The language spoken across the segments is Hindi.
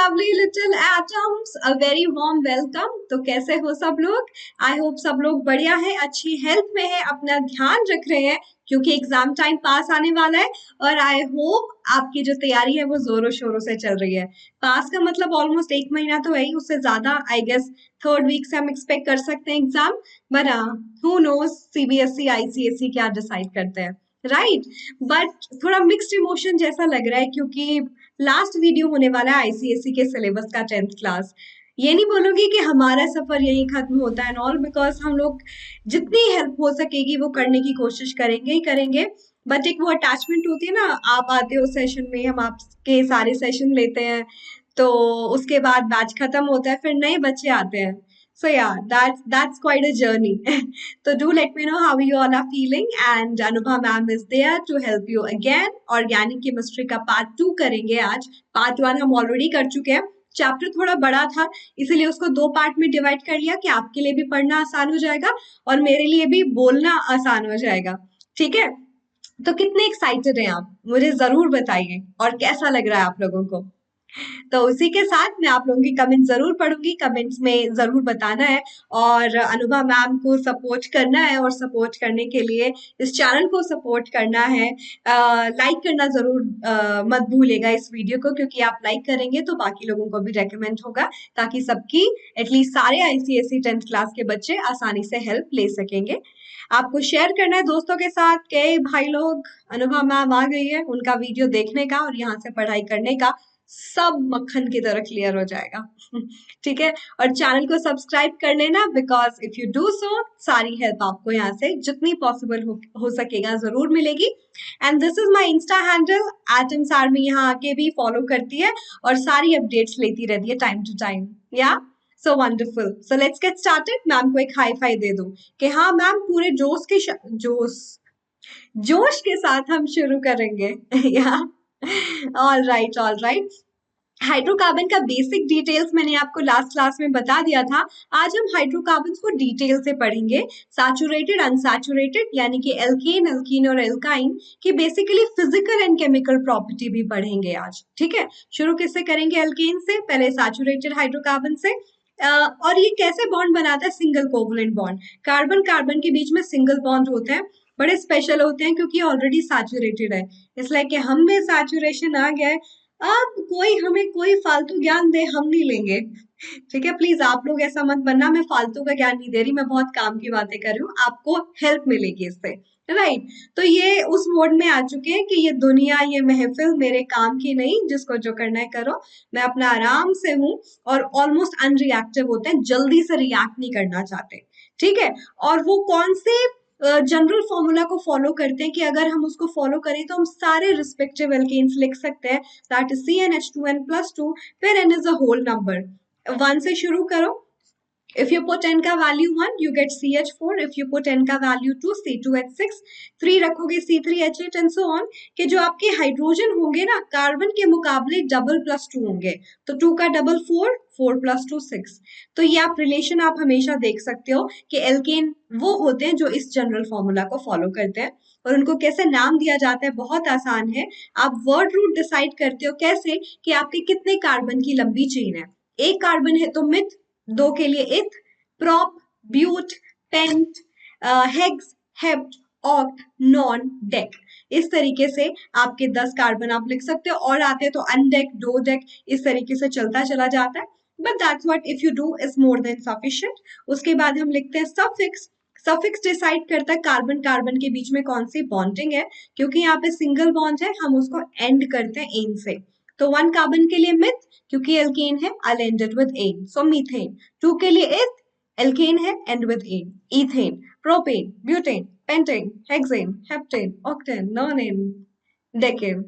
lovely little atoms, a very warm welcome। तो कैसे हो सब लोग? आई होप सब लोग बढ़िया है, अच्छी हेल्थ में है, अपना ध्यान रख रहे हैं क्योंकि एग्जाम टाइम पास आने वाला है। और आई होप आपकी जो तैयारी है वो जोरों शोरों से चल रही है। पास का मतलब ऑलमोस्ट 1 महीना तो है ही, उससे ज्यादा आई गेस 3rd वीक से हम एक्सपेक्ट कर सकते हैं exam. But who knows CBSE ICSE क्या डिसाइड करते हैं, राइट? बट थोड़ा मिक्स्ड इमोशन जैसा लग रहा है क्योंकि लास्ट वीडियो होने वाला है आईसीएसई के सिलेबस का 10th क्लास। ये नहीं बोलूंगी कि हमारा सफर यही खत्म होता है ऑल, बिकॉज हम लोग जितनी हेल्प हो सकेगी वो करने की कोशिश करेंगे ही करेंगे। बट एक वो अटैचमेंट होती है ना, आप आते हो सेशन में, हम आपके सारे सेशन लेते हैं, तो उसके बाद बैच खत्म होता है, फिर नए बच्चे आते हैं। So yeah, that's quite a journey. So do let me know how you all are feeling, and Anubha ma'am is there to help you again. Organic chemistry का पार्ट 2 करेंगे आज। पार्ट 1 हम ऑलरेडी कर चुके हैं। चैप्टर थोड़ा बड़ा था, इसीलिए उसको 2 पार्ट में डिवाइड कर लिया कि आपके लिए भी पढ़ना आसान हो जाएगा और मेरे लिए भी बोलना आसान हो जाएगा। ठीक है, तो कितने एक्साइटेड हैं आप, मुझे जरूर बताइए, और कैसा लग रहा है आप लोगों को। तो उसी के साथ मैं आप लोगों की कमेंट जरूर पढ़ूंगी, कमेंट्स में जरूर बताना है और अनुभा मैम को सपोर्ट करना है, और सपोर्ट करने के लिए इस चैनल को सपोर्ट करना है। लाइक करना जरूर मत भूलिएगा इस वीडियो को, क्योंकि आप लाइक करेंगे तो बाकी लोगों को भी रेकमेंड होगा, ताकि सबकी एटलीस्ट सारे आईसीएसई 10th क्लास के बच्चे आसानी से हेल्प ले सकेंगे। आपको शेयर करना है दोस्तों के साथ के भाई लोग अनुभव मैम आ गई है, उनका वीडियो देखने का और यहाँ से पढ़ाई करने का सब मक्खन की तरह क्लियर हो जाएगा। ठीक है, और चैनल को सब्सक्राइब कर लेना, because if you do so सारी हेल्प आपको यहाँ से जितनी पॉसिबल हो सकेगा जरूर मिलेगी। And this is my Insta handle atoms army, यहाँ आके भी फॉलो करती है और सारी अपडेट्स लेती रहती है टाइम टू टाइम। या so wonderful, so let's get started. Ma'am को एक हाई फाई दे दूं कि हाँ मैम, पूरे जोश के साथ हम शुरू करेंगे। या all right, all right. Hydrocarbon का बेसिक डिटेल्स मैंने आपको लास्ट क्लास में बता दिया था। आज हम हाइड्रोकार्बन्स को डिटेल से पढ़ेंगे, सैचुरेटेड अनसैचुरेटेड, यानी कि एल्केन, एल्कीन और एल्काइन की basically physical and chemical property भी पढ़ेंगे आज। ठीक है, शुरू किससे करेंगे? एल्केन से, पहले सैचुरेटेड हाइड्रोकार्बन से। और ये कैसे बॉन्ड बनाता है? Single covalent bond. Carbon carbon के बीच में सिंगल बॉन्ड होते हैं, बड़े स्पेशल होते हैं क्योंकि ऑलरेडी सैचुरेटेड है, इसलिए कि हम में सैचुरेशन आ गया है। अब कोई हमें कोई फालतू ज्ञान दे, हम नहीं लेंगे। ठीक है, प्लीज आप लोग ऐसा मत बनना, मैं फालतू का ज्ञान नहीं दे रही, मैं बहुत काम की बातें कर रही हूँ, आपको हेल्प मिलेगी इससे, राइट? तो ये उस मोड में आ चुके हैं कि ये दुनिया, ये महफिल मेरे काम की नहीं, जिसको जो करना है करो, मैं अपना आराम से हूँ। और ऑलमोस्ट अनरिएक्टिव होते हैं, जल्दी से रिएक्ट नहीं करना चाहते। ठीक है, और वो कौन से जनरल फॉर्मूला को फॉलो करते हैं कि अगर हम उसको फॉलो करें तो हम सारे रिस्पेक्टिव एल्केन्स लिख सकते हैं, दैट इज CnH2n+2, फिर n is a whole number. 1 से शुरू करो। If you put n का value 1, you get CH4. If you put n का वैल्यू 2, C2H6. 3 रखोगे C3H8 and so on। कि जो आपके हाइड्रोजन होंगे ना, कार्बन के मुकाबले डबल प्लस 2 होंगे, तो 2 का डबल 4, 4 + 2 6। तो ये आप रिलेशन आप हमेशा देख सकते हो कि एल्केन वो होते हैं जो इस जनरल फॉर्मूला को फॉलो करते हैं। और उनको कैसे नाम दिया जाता है, बहुत आसान है। आप वर्ड रूट डिसाइड करते हो कैसे, कि आपके कितने कार्बन की लंबी चेन है। एक कार्बन है तो मिथ, 2 के लिए eth, prop, but, pent, hex, hept, oct, non, dec. इस तरीके से आपके 10 कार्बन आप लिख सकते हो, और आते हैं तो अनडेक, डो डेक, इस तरीके से चलता चला जाता है। But that's what if you do is more than sufficient. उसके बाद हम लिखते हैं सफिक्स। सफिक्स डिसाइड करता है कार्बन कार्बन के बीच में कौन सी बॉन्डिंग है, क्योंकि यहाँ पे सिंगल बॉन्ड है, हम उसको एंड करते हैं एन से। तो 1 कार्बन के लिए मिथ, क्योंकि एल्केन है, I'll end it with ane, so methane. 2 के लिए इथ, एल्केन है, and with ane, ethane, propane, butane, pentane, hexane, heptane, octane, nonane, decane.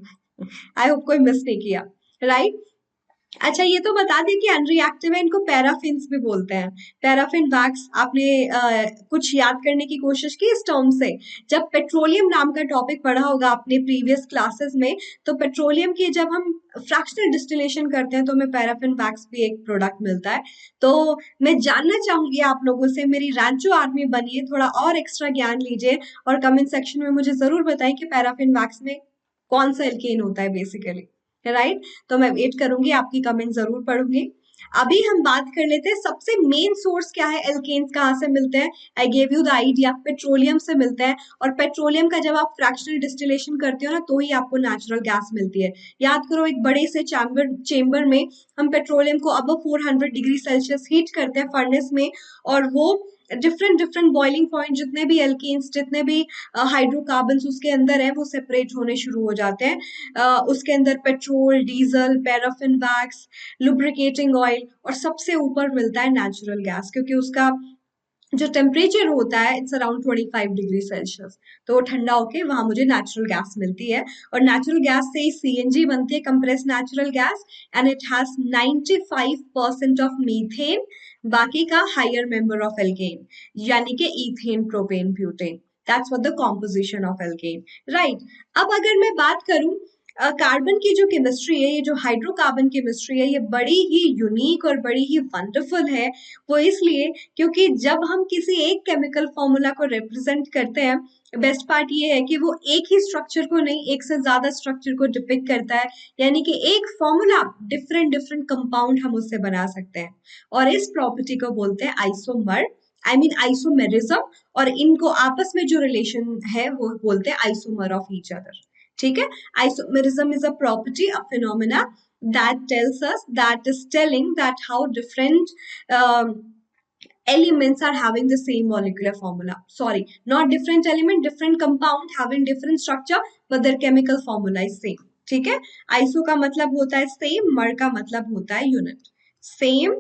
I hope कोई मिस नहीं किया, राइट? अच्छा, ये तो बता दें कि अनरिएक्टिव है, इनको पैराफिन्स भी बोलते हैं। पैराफिन वैक्स, आपने कुछ याद करने की कोशिश की इस टर्म से? जब पेट्रोलियम नाम का टॉपिक पढ़ा होगा आपने प्रीवियस क्लासेस में, तो पेट्रोलियम की जब हम फ्रैक्शनल डिस्टिलेशन करते हैं तो हमें पैराफिन वैक्स भी एक प्रोडक्ट मिलता है। तो मैं जानना चाहूंगी आप लोगों से, मेरी रैंचो आर्मी बनिए, थोड़ा और एक्स्ट्रा ज्ञान लीजिए, और कमेंट सेक्शन में मुझे जरूर बताएं कि पैराफिन वैक्स में कौन सा एल्केन होता है बेसिकली। राइट? तो मैं वेट करूंगी, आपकी कमेंट जरूर पढ़ूंगी। अभी हम बात कर लेते हैं सबसे मेन सोर्स क्या है, एल्केन्स कहाँ से मिलते हैं। I gave you the idea, petroleum से मिलते हैं। और पेट्रोलियम का जब आप फ्रैक्शनल डिस्टिलेशन करते हो ना, तो ही आपको नेचुरल गैस मिलती है। याद करो, एक बड़े से चेम्बर में हम पेट्रोलियम को अब 400 डिग्री सेल्सियस हीट करते हैं फर्नेस में, और वो डिफरेंट डिफरेंट बॉइलिंग पॉइंट, जितने भी एल्केन्स, जितने भी हाइड्रोकार्बन्स उसके अंदर है, वो सेपरेट होने शुरू हो जाते हैं। उसके अंदर petrol, diesel, paraffin wax, lubricating oil, और सबसे ऊपर मिलता है नेचुरल गैस, क्योंकि उसका जो टेम्परेचर होता है इट्स अराउंड 25 डिग्री सेल्सियस। तो वो ठंडा होके वहां मुझे नेचुरल गैस मिलती है। और नेचुरल गैस से ही सीएनजी बनती है, compress natural gas, and it has 95% of methane. बाकी का हायर मेंबर ऑफ एल्केन, यानी कि ethane, propane, butane. That's what the composition of alkene, right? अब अगर मैं बात करूं कार्बन की जो केमिस्ट्री है, ये जो हाइड्रोकार्बन केमिस्ट्री है, ये बड़ी ही यूनिक और बड़ी ही वंडरफुल है। वो इसलिए क्योंकि जब हम किसी एक केमिकल फॉर्मूला को रिप्रेजेंट करते हैं, बेस्ट पार्ट ये है कि वो एक ही स्ट्रक्चर को नहीं, एक से ज्यादा स्ट्रक्चर को डिपिक्ट करता है। यानी कि एक फॉर्मूला डिफरेंट डिफरेंट कंपाउंड हम उससे बना सकते हैं, और इस प्रॉपर्टी को बोलते हैं आइसोमर, आई मीन आइसोमेरिज्म। और इनको आपस में जो रिलेशन है वो बोलते हैं आइसोमर ऑफ ईच अदर। ठीक है? Isomerism is a property, a phenomena that tells us, that is telling that how different elements are having the same molecular formula. Sorry, not different element, different compound having different structure, but their chemical formula is same. ठीक है? आइसो का मतलब होता है सेम, मर का मतलब होता है यूनिट। सेम,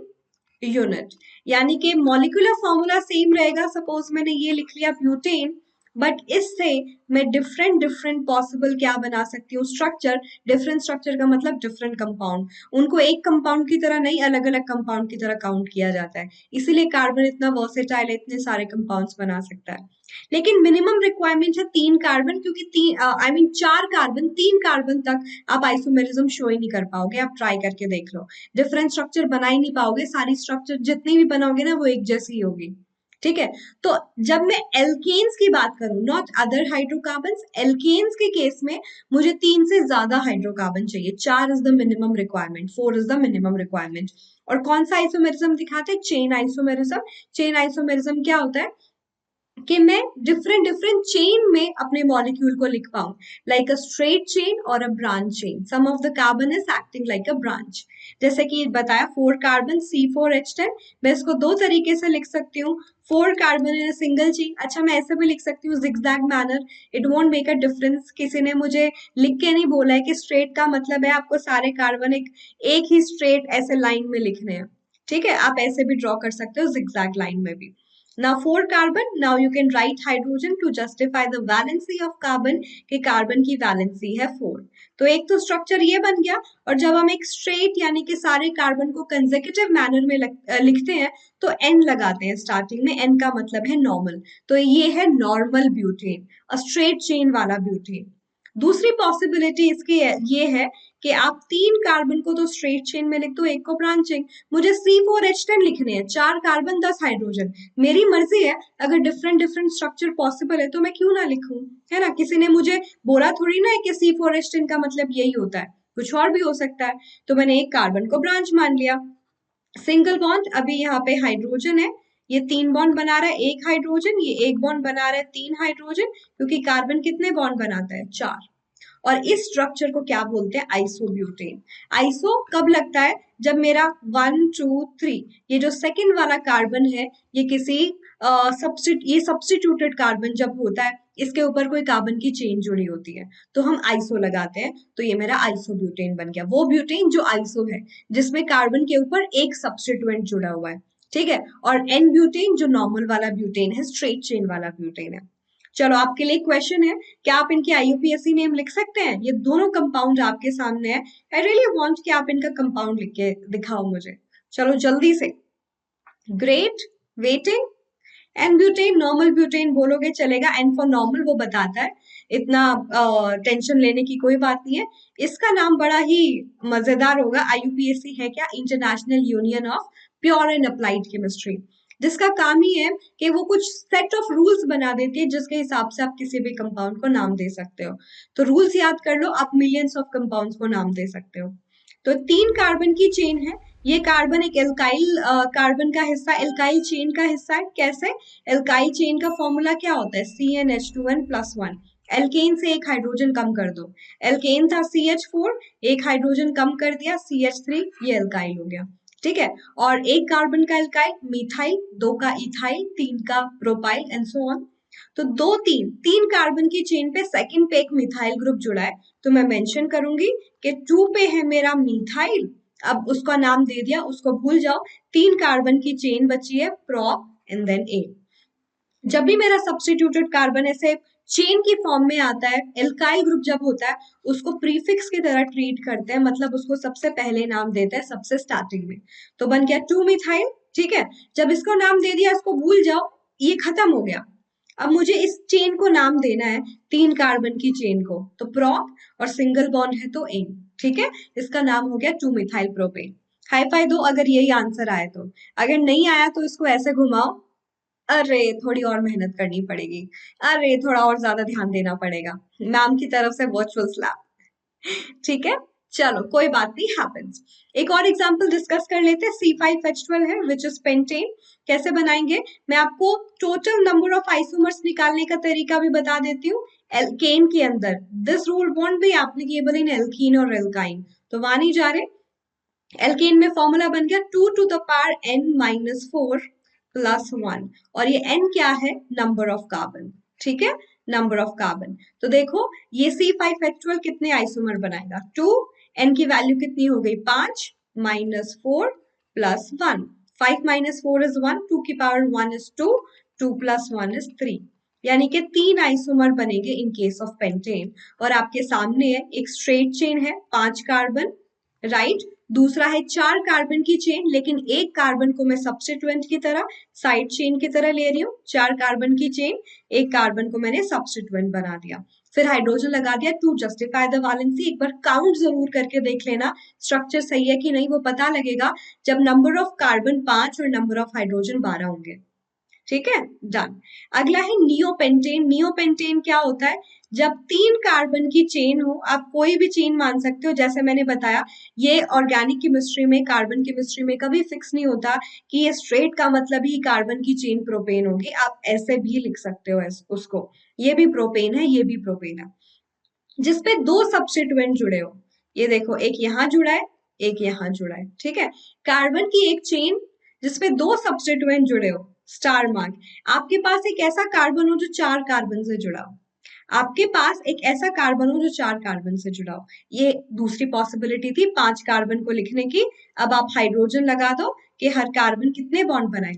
यूनिट, यानी कि मॉलिक्यूलर फॉर्मूला सेम रहेगा। सपोज मैंने ये लिख लिया ब्यूटेन, बट इससे मैं डिफरेंट डिफरेंट पॉसिबल क्या बना सकती हूँ, स्ट्रक्चर। डिफरेंट स्ट्रक्चर का मतलब डिफरेंट कंपाउंड, उनको एक कंपाउंड की तरह नहीं, अलग अलग कंपाउंड की तरह काउंट किया जाता है। इसीलिए कार्बन इतना वर्सेटाइल है, इतने सारे कंपाउंड्स बना सकता है। लेकिन मिनिमम रिक्वायरमेंट है 3 कार्बन, क्योंकि तीन आई मीन 4 कार्बन, 3 कार्बन तक आप आइसोमेरिज्म शो ही नहीं कर पाओगे। आप ट्राई करके देख लो, डिफरेंट स्ट्रक्चर बना ही नहीं पाओगे। सारी स्ट्रक्चर जितनी भी बनाओगे ना, वो एक जैसी होगी। ठीक है? तो जब मैं एल्केन्स की बात करूं, नॉट अदर हाइड्रोकार्बन्स, एल्केन्स के केस में मुझे 3 से ज्यादा हाइड्रोकार्बन चाहिए। 4 is the minimum requirement, 4 is the minimum requirement. और कौन सा आइसोमेरिज्म दिखाते हैं? Chain isomerism. चेन आइसोमेरिज्म क्या होता है कि मैं डिफरेंट डिफरेंट चेन में अपने मॉलिक्यूल को लिख पाऊं, लाइक अ स्ट्रेट चेन और a branch chain. Some of the carbon is acting like a branch. जैसे कि बताया 4 कार्बन C4H10, मैं इसको 2 तरीके से लिख सकती हूँ। 4 कार्बन इन सिंगल चेन, अच्छा मैं ऐसे भी लिख सकती हूँ zigzag manner, it won't make a difference. किसी ने मुझे लिख के नहीं बोला है कि स्ट्रेट का मतलब है आपको सारे कार्बन एक ही स्ट्रेट ऐसे लाइन में लिखने हैं। ठीक है? आप ऐसे भी ड्रॉ कर सकते हो जिगजैग लाइन में भी। Now 4 carbon, now you can write hydrogen to justify the valency of carbon, कि कार्बन की वैलेंसी है 4। तो एक तो स्ट्रक्चर ये बन गया। और जब हम एक स्ट्रेट यानी कि सारे कार्बन को कंसेक्यूटिव मैनर में लिखते हैं, तो एन लगाते हैं स्टार्टिंग में। एन का मतलब है नॉर्मल, तो ये है नॉर्मल ब्यूटेन, अ स्ट्रेट चेन वाला ब्यूटेन। दूसरी पॉसिबिलिटी इसकी ये है कि आप 3 कार्बन को तो स्ट्रेट चेन में लिख दो, एक को ब्रांचिंग। मुझे C4H10 लिखने हैं, 4 कार्बन 10 हाइड्रोजन, मेरी मर्जी है। अगर डिफरेंट डिफरेंट स्ट्रक्चर पॉसिबल है तो मैं क्यों ना लिखूं, है ना? किसी ने मुझे बोला थोड़ी ना है कि C4H10 का मतलब यही होता है, कुछ और भी हो सकता है। तो मैंने एक कार्बन को ब्रांच मान लिया। सिंगल बॉन्ड, अभी यहाँ पे हाइड्रोजन है, ये 3 बॉन्ड बना रहा है, एक हाइड्रोजन, ये एक बॉन्ड बना रहा है, 3 हाइड्रोजन, क्योंकि कार्बन कितने बॉन्ड बनाता है? 4। और इस स्ट्रक्चर को क्या बोलते हैं? आइसोब्यूटेन। आइसो कब लगता है? जब मेरा 1 2 3, ये जो सेकंड वाला कार्बन है, ये किसी ये सब्स्टिट्यूटेड कार्बन जब होता है, इसके ऊपर कोई कार्बन की चेन जुड़ी होती है, तो हम आइसो लगाते हैं। तो ये मेरा आइसोब्यूटेन बन गया, वो ब्यूटेन जो आइसो है, जिसमें कार्बन के ऊपर एक सब्स्टिट्यूएंट जुड़ा हुआ है। ठीक है? और एन ब्यूटेन जो नॉर्मल वाला ब्यूटेन है, स्ट्रेट चेन वाला ब्यूटेन है। चलो आपके लिए क्वेश्चन है, क्या आप इनके IUPAC नेम लिख सकते हैं? ये दोनों कंपाउंड आपके सामने है। आई रियली वांट कि आप इनका कंपाउंड लिख के दिखाओ मुझे। चलो जल्दी से। Great, waiting. N butane, normal butane बोलोगे चलेगा, एन फॉर नॉर्मल वो बताता है, इतना टेंशन लेने की कोई बात नहीं है। इसका नाम बड़ा ही मजेदार होगा। IUPAC है क्या? International union of pure and applied chemistry. जिसका काम ही है कि वो कुछ सेट ऑफ रूल्स बना देती है जिसके हिसाब से आप किसी भी कंपाउंड को नाम दे सकते हो। तो रूल्स याद कर लो, आप मिलियंस ऑफ कंपाउंड्स को नाम दे सकते हो। तो 3 कार्बन की चेन है, ये कार्बन एक एल्काइल कार्बन का हिस्सा, एल्काइल चेन का हिस्सा है। कैसे? एल्काइल चेन का फॉर्मूला क्या होता है? CnH2n+1। एल्केन से एक हाइड्रोजन कम कर दो, एल्केन था CH4, एक हाइड्रोजन कम कर दिया CH3, ये एल्काइल हो गया। ठीक है, और एक कार्बन का एल्काइल मिथाइल, 2 का इथाइल, 3 का प्रोपाइल एंड सो ऑन। तो 3 कार्बन की चेन पे सेकंड पे एक मिथाइल ग्रुप जुड़ा है, तो मैं मेंशन करूंगी कि 2 पे है मेरा मिथाइल, अब उसका नाम दे दिया, उसको भूल जाओ। 3 कार्बन की चेन बची है, प्रोप एंड देन ए। जब भी मेरा सब्स्टिट्यूटेड कार्बन ऐसे चेन की फॉर्म में आता है, एल्काइल ग्रुप जब होता है, उसको प्रीफिक्स की तरह ट्रीट करते हैं, मतलब उसको सबसे पहले नाम देते हैं, सबसे स्टार्टिंग में। तो बन गया 2 मिथाइल। ठीक है, जब इसको नाम दे दिया, इसको भूल जाओ, ये खत्म हो गया। अब मुझे इस चेन को नाम देना है, 3 कार्बन की चेन को, तो प्रोप और सिंगल बॉन्ड है तो एन। ठीक है, इसका नाम हो गया 2 मिथाइल प्रोपेन। हाई फाई दो अगर यही आंसर आए तो, अगर नहीं आया तो इसको ऐसे घुमाओ, अरे थोड़ी और मेहनत करनी पड़ेगी, अरे थोड़ा और ज्यादा ध्यान देना पड़ेगा, मैम की तरफ से वर्चुअल स्लैप। ठीक है, चलो कोई बात नहीं, हैपेंस। एक और एग्जांपल डिस्कस कर लेते हैं। C5H12 है विच इज पेंटेन। कैसे बनाएंगे, मैं आपको टोटल नंबर ऑफ आइसोमर्स निकालने का तरीका भी बता देती हूँ। एल्केन के अंदर this rule won't be applicable in alkene और एल्काइन, तो वहां नहीं जा रहे। एल्केन में फॉर्मूला बन गया 2 to the power n-4 +1, और ये n क्या है? Number of carbon. ठीक है, नंबर ऑफ कार्बन। तो देखो ये C5H12 कितने आइसोमर बनाएगा? 2, n की वैल्यू कितनी हो गई? 5 -4 +1। 5 - 4 is 1, 2 की पावर 1 is 2, 2 + 1 is 3, यानी कि 3 आइसोमर बनेंगे इन केस ऑफ पेंटेन। और आपके सामने है एक स्ट्रेट चेन है, 5 कार्बन, राइट। दूसरा है 4 कार्बन की चेन, लेकिन एक कार्बन को मैं सब्स्टिट्यूएंट की तरह, साइड चेन की तरह ले रही हूँ। 4 कार्बन की चेन, एक कार्बन को मैंने सब्स्टिट्यूएंट बना दिया, फिर हाइड्रोजन लगा दिया टू जस्टिफाई द वैलेंसी। एक बार काउंट जरूर करके देख लेना स्ट्रक्चर सही है कि नहीं, वो पता लगेगा जब नंबर ऑफ कार्बन 5 और नंबर ऑफ हाइड्रोजन 12 होंगे। ठीक है, डन। अगला है नियोपेंटेन। नियोपेंटेन क्या होता है? जब 3 कार्बन की चेन हो, आप कोई भी चेन मान सकते हो, जैसे मैंने बताया ये ऑर्गेनिक केमिस्ट्री में, कार्बन केमिस्ट्री में कभी फिक्स नहीं होता कि ये स्ट्रेट का मतलब ही कार्बन की चेन प्रोपेन होगी, आप ऐसे भी लिख सकते हो उसको, ये भी प्रोपेन है, ये भी प्रोपेन है, जिसपे 2 सब्स्टिट्यूएंट जुड़े हो। ये देखो, एक यहाँ जुड़ा है, एक यहाँ जुड़ा है। ठीक है, कार्बन की एक चेन जिसपे 2 सब्स्टिट्यूएंट जुड़े हो, स्टार मार्क। आपके पास एक ऐसा कार्बन हो जो 4 कार्बन से जुड़ा हो, आपके पास एक ऐसा कार्बन हो जो 4 कार्बन से जुड़ा हो। ये दूसरी पॉसिबिलिटी थी 5 कार्बन को लिखने की। अब आप हाइड्रोजन लगा दो कि हर कार्बन कितने बॉन्ड बनाए?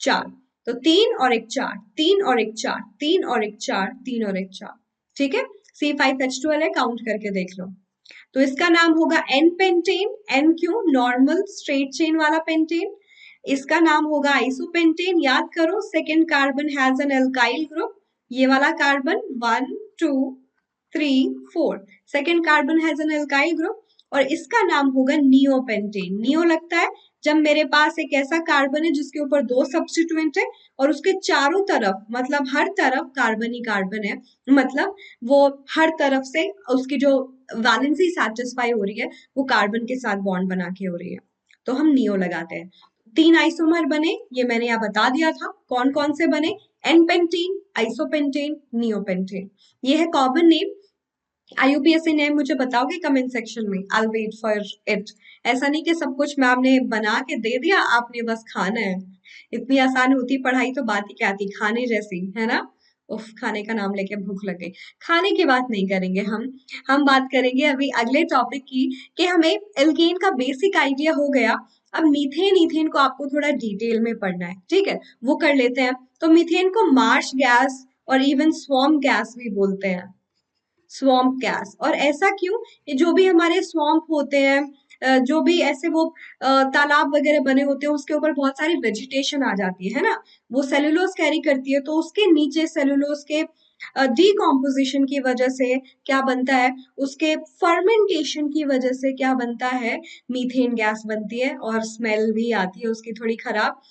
4। तो 3 और एक 4, 3 और एक 4, 3 और एक 4, 3 और एक 4। ठीक है, C5H12 है, काउंट करके देख लो। तो इसका नाम होगा एन पेंटेन। एन क्यों? नॉर्मल स्ट्रेट चेन वाला पेंटेन। इसका नाम होगा आइसोपेंटेन। याद करो, second carbon has an alkyl group, ये वाला carbon 1 2 3 4, second carbon has an alkyl group, और इसका नाम होगा नियोपेंटेन। नियो लगता है जब मेरे पास एक ऐसा कार्बन है जिसके ऊपर 2 सब्स्टिट्यूएंट है और उसके चारों तरफ, मतलब हर तरफ कार्बन ही कार्बन है, मतलब वो हर तरफ से उसकी जो वैलेंसी सेटिस्फाई हो रही है वो कार्बन के साथ बॉन्ड बना के हो रही है, तो हम नियो लगाते हैं। 3 आइसोमर बने, ये मैंने यहाँ बता दिया था कौन कौन से बने, एन पेंटेन, आइसोपेंटेन, नियोपेंटेन। ये है कॉमन नेम। IUPAC नेम मुझे बताओगे कमेंट सेक्शन में, आई वेट फॉर इट। ऐसा नहीं कि सब कुछ मैम ने बना के दे दिया, आपने बस खाना है। इतनी आसान होती पढ़ाई तो बात ही क्या थी, खाने जैसी, है ना। उफ, खाने का नाम लेके भूख लग गई। खाने की बात नहीं करेंगे हम बात करेंगे अभी अगले टॉपिक की, कि हमें एल्केन का बेसिक आइडिया हो गया। अब मीथेन ईथेन को आपको थोड़ा डिटेल में पढ़ना है, ठीक है, वो कर लेते हैं। तो मीथेन को मार्श गैस और इवन स्वॉम्प गैस भी बोलते हैं, स्वॉम्प गैस। और ऐसा क्यों? ये जो भी हमारे स्वॉम्प होते हैं, जो भी ऐसे वो तालाब वगैरह बने होते हैं, उसके ऊपर बहुत सारी वेजिटेशन आ जाती है ना, वो सेलुलोज कैरी करती है, तो उसके नीचे सेलुलोज के डिकॉम्पोजिशन की वजह से क्या बनता है, उसके फर्मेंटेशन की वजह से क्या बनता है, मीथेन गैस बनती है और स्मेल भी आती है उसकी थोड़ी खराब।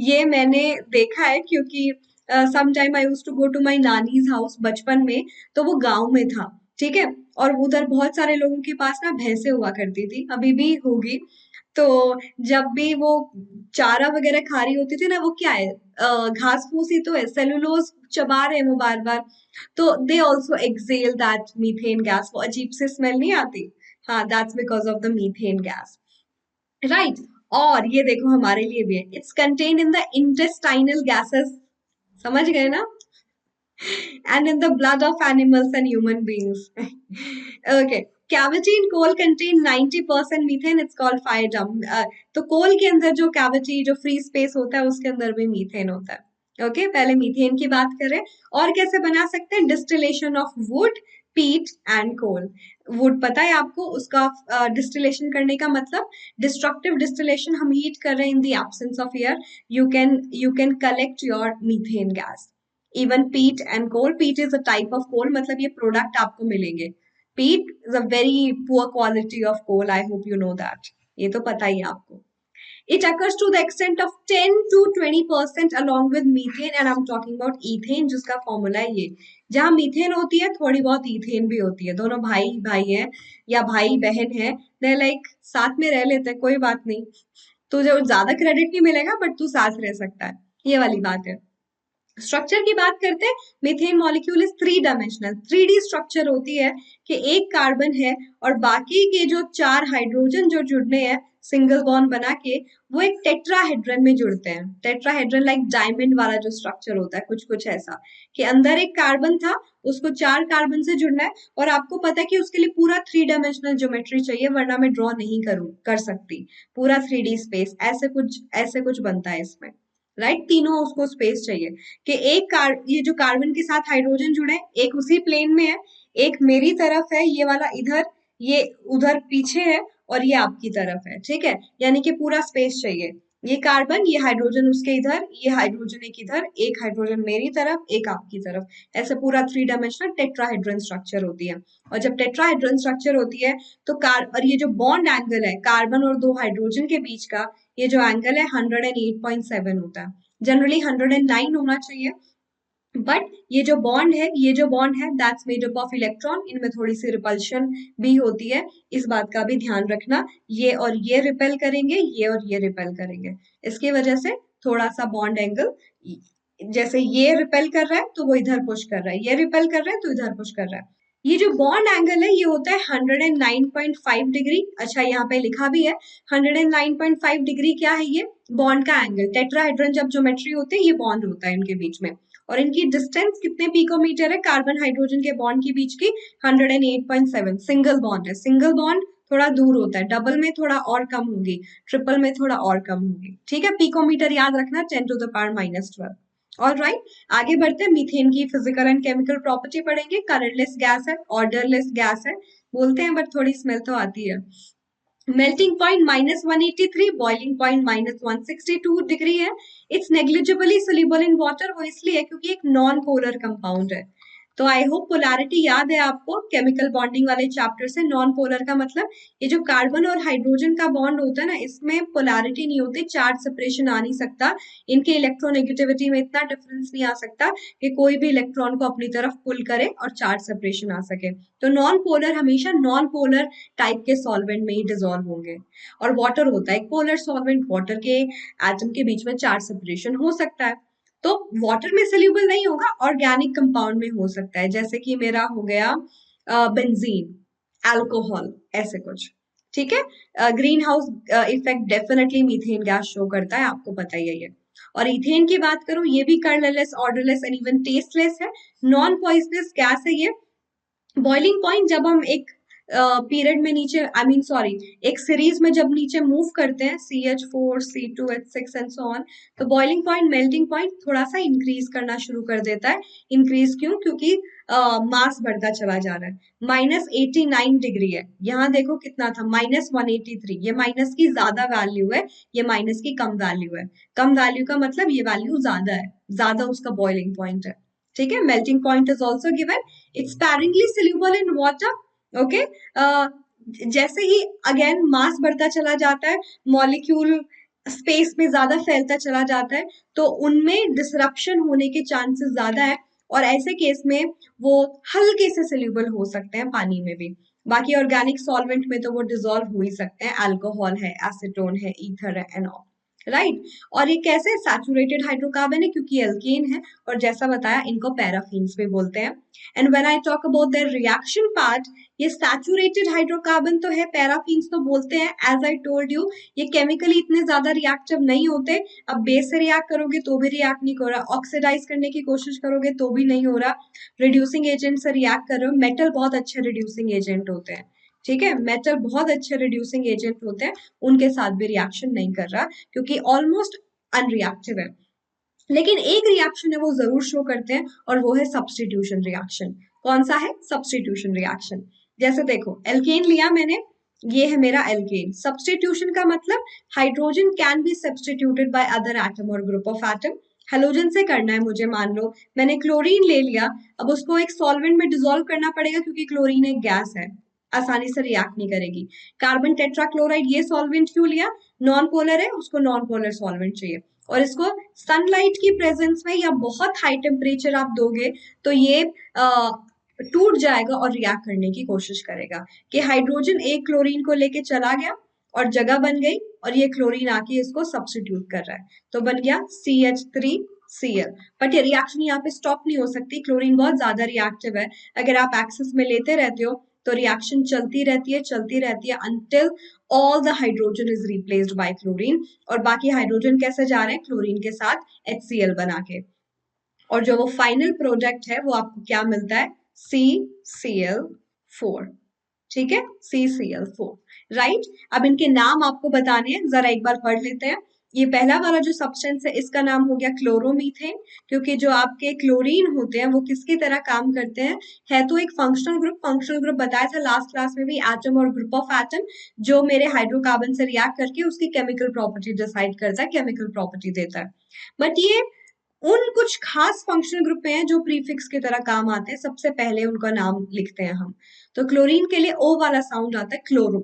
ये मैंने देखा है क्योंकि some time I used to go to my नानीज हाउस बचपन में, तो वो गांव में था, ठीक है, और उधर बहुत सारे लोगों के पास ना भैंसे हुआ करती थी, अभी भी होगी। तो जब भी वो चारा वगैरह खा रही होती थी ना, वो क्या है, घास फूस ही तो है, सेलुलोज चबा रहे हैं वो बार बार, तो they also exhale that methane gas, वो अजीब से स्मेल नहीं आती। हाँ, that's because of the methane gas, right. और ये देखो हमारे लिए भी है, it's contained in the intestinal gases, समझ गए ना, and in the blood of animals and human beings. Okay. Cavity in coal contain 90% methane. It's called fire dump. तो कोल के अंदर जो कैविटी, जो फ्री स्पेस होता है, उसके अंदर भी मीथेन होता है। ओके, पहले मीथेन की बात करें और कैसे बना सकते हैं, डिस्टिलेशन ऑफ वुड, पीट एंड कोल। वुड पता है आपको, उसका डिस्टिलेशन करने का मतलब, डिस्ट्रक्टिव डिस्टिलेशन, हम हीट कर रहे हैं in the absence of air, you can collect your methane gas. Even peat and coal, peat is a type of coal, मतलब ये प्रोडक्ट आपको मिलेंगे। Peat is a very poor quality of coal, I hope you know that, ये तो पता ही है आपको। It occurs to the extent of 10 to 20% along with methane, and I'm talking about ethane, जिसका फॉर्मूला है ये। जहाँ मीथेन होती है, थोड़ी बहुत ईथेन भी होती है, दोनों भाई भाई है या भाई बहन है, दे लाइक साथ में रह लेते हैं, कोई बात नहीं, तुझे ज्यादा क्रेडिट नहीं मिलेगा बट तू साथ रह सकता है, ये वाली बात है। स्ट्रक्चर की बात करते हैं, methane molecule is three dimensional, 3D structure होती है कि एक कार्बन है और बाकी के जो 4 हाइड्रोजन जो जुड़ने हैं सिंगल बॉन्ड बना के, वो एक टेट्राहेड्रन में जुड़ते हैं। टेट्राहेड्रन लाइक डायमंड वाला जो स्ट्रक्चर होता है, कुछ कुछ ऐसा कि अंदर एक कार्बन था, उसको 4 कार्बन से जुड़ना है, और आपको पता है कि उसके लिए पूरा 3 डायमेंशनल ज्योमेट्री चाहिए, वरना मैं ड्रॉ नहीं कर सकती पूरा 3D स्पेस, ऐसे कुछ बनता है इसमें, राइट। तीनों उसको स्पेस चाहिए कि ये जो कार्बन के साथ हाइड्रोजन जुड़े हैं, एक उसी प्लेन में है, एक मेरी तरफ है, ये वाला इधर, ये उधर पीछे है, और ये आपकी तरफ है, ठीक है, यानी कि पूरा स्पेस चाहिए। ये कार्बन, ये हाइड्रोजन उसके इधर, ये हाइड्रोजन एक इधर, एक हाइड्रोजन मेरी तरफ, एक आपकी तरफ, ऐसे पूरा 3 डायमेंशनल टेट्राहेड्रन स्ट्रक्चर होती है। और जब टेट्राहेड्रन स्ट्रक्चर होती है तो और ये जो बॉन्ड एंगल है कार्बन और 2 हाइड्रोजन के बीच का, ये जो एंगल है 108.7 होता है, जनरली 109 होना चाहिए, बट ये जो बॉन्ड है that's made up of electron, इनमें थोड़ी सी रिपल्शन भी होती है, इस बात का भी ध्यान रखना, ये और ये रिपेल करेंगे, ये और ये रिपेल करेंगे, इसकी वजह से थोड़ा सा बॉन्ड एंगल, जैसे ये रिपेल कर रहा है तो वो इधर पुश कर रहा है, ये रिपेल कर रहा है तो इधर पुश कर रहा है। ये जो बॉन्ड एंगल है ये होता है 109.5 डिग्री। अच्छा, यहाँ पे लिखा भी है 109.5 डिग्री, क्या है ये, बॉन्ड का एंगल। टेट्राहेड्रन जब ज्योमेट्री होती है, ये बॉन्ड होता है इनके बीच में, और इनकी डिस्टेंस कितने पिकोमीटर है कार्बन हाइड्रोजन के बॉन्ड के बीच की, 108.7। सिंगल बॉन्ड है, सिंगल बॉन्ड थोड़ा दूर होता है, डबल में थोड़ा और कम होगी, ट्रिपल में थोड़ा और कम होगी, ठीक है, पिकोमीटर याद रखना, 10⁻⁻12। ऑल राइट, आगे बढ़ते हैं, मीथेन की फिजिकल एंड केमिकल प्रॉपर्टी पढ़ेंगे। कलरलेस गैस है, ऑर्डरलेस गैस है, बोलते हैं बट थोड़ी स्मेल तो आती है। Melting point -183, boiling point -162 degree है। It's negligibly soluble in water, वो इसलिए क्योंकि एक नॉन पोलर कंपाउंड है। तो आई होप पोलैरिटी याद है आपको केमिकल बॉन्डिंग वाले चैप्टर से। नॉन पोलर का मतलब ये जो कार्बन और हाइड्रोजन का बॉन्ड होता है ना, इसमें पोलैरिटी नहीं होती, चार्ज सेपरेशन आ नहीं सकता, इनके इलेक्ट्रोनेगेटिविटी में इतना डिफरेंस नहीं आ सकता कि कोई भी इलेक्ट्रॉन को अपनी तरफ पुल करे और चार्ज सेपरेशन आ सके। तो नॉन पोलर हमेशा नॉन पोलर टाइप के सॉल्वेंट में ही डिजोल्व होंगे। और वाटर होता है एक पोलर सॉल्वेंट, वाटर के एटम के बीच में चार्ज सेपरेशन हो सकता है, तो वाटर में सोल्यूबल नहीं होगा, ऑर्गेनिक कंपाउंड में हो सकता है, जैसे कि मेरा हो गया बेंजीन, अल्कोहल, ऐसे कुछ, ठीक है। Green house effect definitely methane gas show करता है, आपको पता ही है ये। और इथेन की बात करूं, ये भी colourless, odourless and even tasteless है, नॉन पॉइजनस गैस है ये। बॉइलिंग पॉइंट जब हम एक पीरियड में नीचे, आई मीन सॉरी, एक सीरीज में जब नीचे मूव करते हैं, CH4 C2 H6 and so on, तो बॉइलिंग पॉइंट, मेल्टिंग पॉइंट थोड़ा सा इंक्रीज करना शुरू कर देता है। इंक्रीज क्यों, क्योंकि मास बढ़ता चला जा रहा है। -89 डिग्री है, यहाँ देखो कितना था, -183, ये माइनस की ज्यादा वैल्यू है, ये माइनस की कम वैल्यू है। कम वैल्यू का मतलब ये वैल्यू ज्यादा है, ज्यादा उसका बॉइलिंग पॉइंट है, ठीक है, melting point is also given, it's sparingly soluble in water. Okay, जैसे ही अगेन मास बढ़ता चला जाता है, मॉलिक्यूल स्पेस में ज्यादा फैलता चला जाता है, तो उनमें डिसरप्शन होने के चांसेस ज्यादा है, और ऐसे केस में वो हल्के से सोल्यूबल हो सकते हैं पानी में भी। बाकी ऑर्गेनिक सॉल्वेंट में तो वो डिसॉल्व हो ही सकते हैं, अल्कोहल है, एसीटोन है, ईथर है एंड ऑल, राइट। और ये कैसे सैचुरेटेड हाइड्रोकार्बन है, क्योंकि एल्केन है, और जैसा बताया इनको पैराफिन्स भी बोलते हैं। And when I talk about the reaction part, ये सैचुरेटेड हाइड्रोकार्बन तो है, पैराफिन्स तो बोलते हैं, एज आई टोल्ड यू ये केमिकली इतने ज्यादा रिएक्टिव नहीं होते। अब बेस से रिएक्ट करोगे तो भी रिएक्ट नहीं हो रहा, ऑक्सीडाइज करने की कोशिश करोगे तो भी नहीं हो रहा, रिड्यूसिंग एजेंट से रिएक्ट कर रहे हो, मेटल बहुत अच्छे रिड्यूसिंग एजेंट होते हैं, ठीक है, मेटल बहुत अच्छे रिड्यूसिंग एजेंट होते हैं, उनके साथ भी रिएक्शन नहीं कर रहा, क्योंकि ऑलमोस्ट अनरिएक्टिव है। लेकिन एक रिएक्शन है वो जरूर शो करते हैं, और वो है सब्स्टिट्यूशन रिएक्शन। कौन सा है? Substitution reaction. जैसे देखो, एल्केन लिया मैंने, ये है मेरा एल्केन। सब्स्टिट्यूशन का मतलब hydrogen can be substituted by other atom और ग्रुप ऑफ एटम। हेलोजन से करना है मुझे, मान लो मैंने क्लोरीन ले लिया, अब उसको एक सॉल्वेंट में डिसॉल्व करना पड़ेगा, क्योंकि क्लोरीन एक गैस है, आसानी से रिएक्ट नहीं करेगी। कार्बन टेट्राक्लोराइड, ये सॉल्वेंट क्यों लिया? नॉन पोलर है, उसको नॉन पोलर सॉल्वेंट चाहिए, और इसको सनलाइट की प्रेजेंस में या बहुत हाई टेम्परेचर आप दोगे तो ये टूट जाएगा और रिएक्ट करने की कोशिश करेगा, कि हाइड्रोजन एक क्लोरीन को लेके चला गया और जगह बन गई, और ये क्लोरीन आके इसको सब्स्टिट्यूट कर रहा है, तो बन गया CH3Cl। बट ये रिएक्शन यहाँ पे स्टॉप नहीं हो सकती, क्लोरीन बहुत ज्यादा रिएक्टिव है, अगर आप एक्सेस में लेते रहते हो तो रिएक्शन चलती रहती है until all the hydrogen is replaced by chlorine, और बाकी हाइड्रोजन कैसे जा रहे हैं? क्लोरीन के साथ HCl बना के, और जो वो फाइनल प्रोडक्ट है वो आपको क्या मिलता है? CCl4, ठीक है, CCl4, राइट। अब इनके नाम आपको बताने हैं, जरा एक बार पढ़ लेते हैं। ये पहला वाला जो सब्सटेंस है इसका नाम हो गया क्लोरोमीथेन, क्योंकि जो आपके क्लोरीन होते हैं वो किसकी तरह काम करते हैं? है तो एक फंक्शनल ग्रुप बताया था लास्ट क्लास में भी, एटम और ग्रुप ऑफ एटम, जो मेरे हाइड्रोकार्बन से रिएक्ट करके उसकी केमिकल प्रॉपर्टी डिसाइड करता है, केमिकल प्रॉपर्टी देता है। बट ये उन कुछ खास फंक्शनल ग्रुप में है जो प्रीफिक्स की तरह काम आते हैं, सबसे पहले उनका नाम लिखते हैं हम। तो क्लोरीन के लिए ओ वाला साउंड आता है, क्लोरो,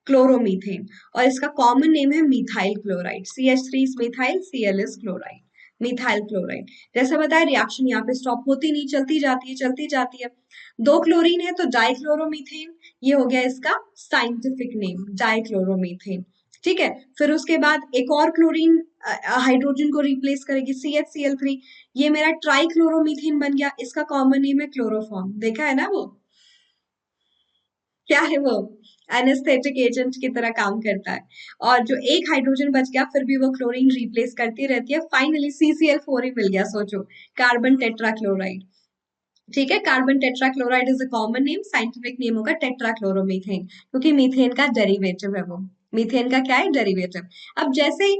क्लोरोमीथेन, और इसका कॉमन नेम है methyl chloride. CH3 is methyl, Cl is chloride, methyl chloride. जैसा बताया रिएक्शन यहाँ पे स्टॉप होती नहीं, चलती जाती है। दो क्लोरीन है तो डाइक्लोरोमीथेन, ये हो गया इसका साइंटिफिक नेम, डाइक्लोरोमीथेन, ठीक है। फिर उसके बाद एक और क्लोरीन हाइड्रोजन को रिप्लेस करेगी, CHCl3, ये मेरा ट्राइक्लोरोमीथेन बन गया, इसका कॉमन नेम है क्लोरोफॉर्म। देखा है ना वो क्या है? वो एनेस्थेटिक एजेंट की तरह काम करता है, और जो एक हाइड्रोजन बच गया फिर भी वो क्लोरीन रिप्लेस करती रहती है, फाइनली CCl4 ही मिल गया, सोचो, कार्बन टेट्राक्लोराइड, ठीक है। Carbon tetrachloride is a common name, scientific name होगा टेट्राक्लोरोमीथेन, क्योंकि मीथेन का डेरिवेटिव है वो, मीथेन का क्या है? डेरिवेटिव। अब जैसे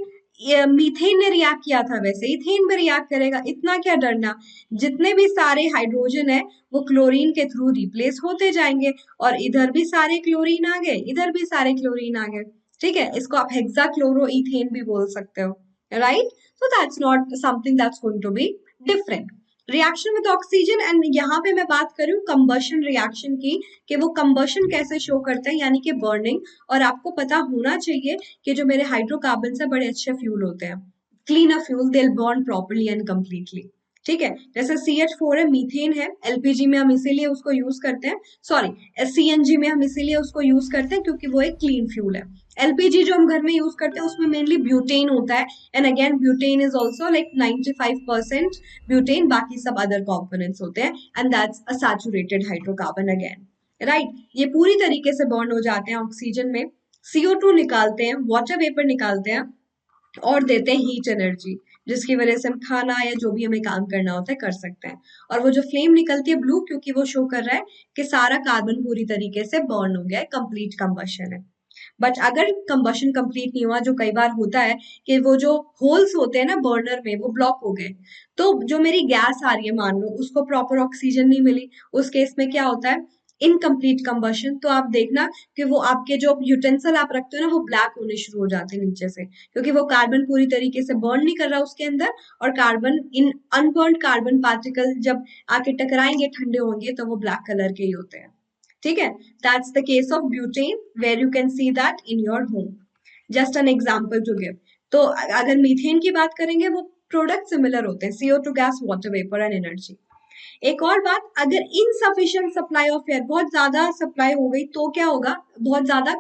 मीथेन ने रिएक्ट किया था वैसे इथेन में रिएक्ट करेगा, इतना क्या डरना, जितने भी सारे हाइड्रोजन है वो क्लोरीन के थ्रू रिप्लेस होते जाएंगे, और इधर भी सारे क्लोरीन आ गए, इधर भी सारे क्लोरीन आ गए, ठीक है। इसको आप हेक्साक्लोरोइथेन भी बोल सकते हो, right. So that's not something that's going to be different. Reaction with oxygen, and यहाँ पे मैं बात करूँ कंबशन रिएक्शन की, कि वो कंबशन कैसे शो करते हैं, यानी कि बर्निंग। और आपको पता होना चाहिए कि जो मेरे हाइड्रोकार्बन से बड़े अच्छे फ्यूल होते हैं, clean a fuel, they burn properly and completely, ठीक है। जैसे CH4 है, मीथेन है, LPG में हम इसीलिए उसको यूज करते हैं, सॉरी CNG में हम इसीलिए उसको यूज करते हैं क्योंकि वो एक क्लीन फ्यूल है। LPG जो हम घर में यूज करते हैं उसमें मेनली ब्यूटेन होता है, and again butane is also like 95% butane, बाकी सब अदर कॉम्पोनेंट्स होते हैं, and that's a saturated hydrocarbon again, right. ये पूरी तरीके से बर्न हो जाते हैं ऑक्सीजन में, CO2 निकालते हैं, वाटर वेपर निकालते हैं, और देते हैं हीट एनर्जी, जिसकी वजह से हम खाना या जो भी हमें काम करना होता है कर सकते हैं। और वो जो फ्लेम निकलती है ब्लू, क्योंकि वो शो कर रहा है कि सारा कार्बन पूरी तरीके से बर्न हो गया है, कंप्लीट कंबशन है। बट अगर कंबशन कंप्लीट नहीं हुआ, जो कई बार होता है कि वो जो होल्स होते हैं ना बर्नर में वो ब्लॉक हो गए, तो जो मेरी गैस आ रही है मान लो उसको प्रॉपर ऑक्सीजन नहीं मिली, उस केस में क्या होता है, इनकम्प्लीट कंबशन, तो आप देखना कि वो आपके जो यूटेंसिल आप रखते हो ना वो ब्लैक होने शुरू हो जाते हैं नीचे से, क्योंकि वो कार्बन पूरी तरीके से बर्न नहीं कर रहा उसके अंदर, और carbon in unburn carbon particle जब आके टकराएंगे ठंडे होंगे तो वो ब्लैक कलर के ही होते हैं। ठीक है, that's the case of butane where you can see that in your home. Just an example to give. तो अगर मीथेन की बात करेंगे वो प्रोडक्ट सिमिलर होते हैं, CO2 gas, water vapour and energy. एक और बात, अगर इनसफिशिएंट सप्लाई ऑफ एयर, बहुत ज्यादा सप्लाई हो गई तो क्या होगा, बहुत ज्यादा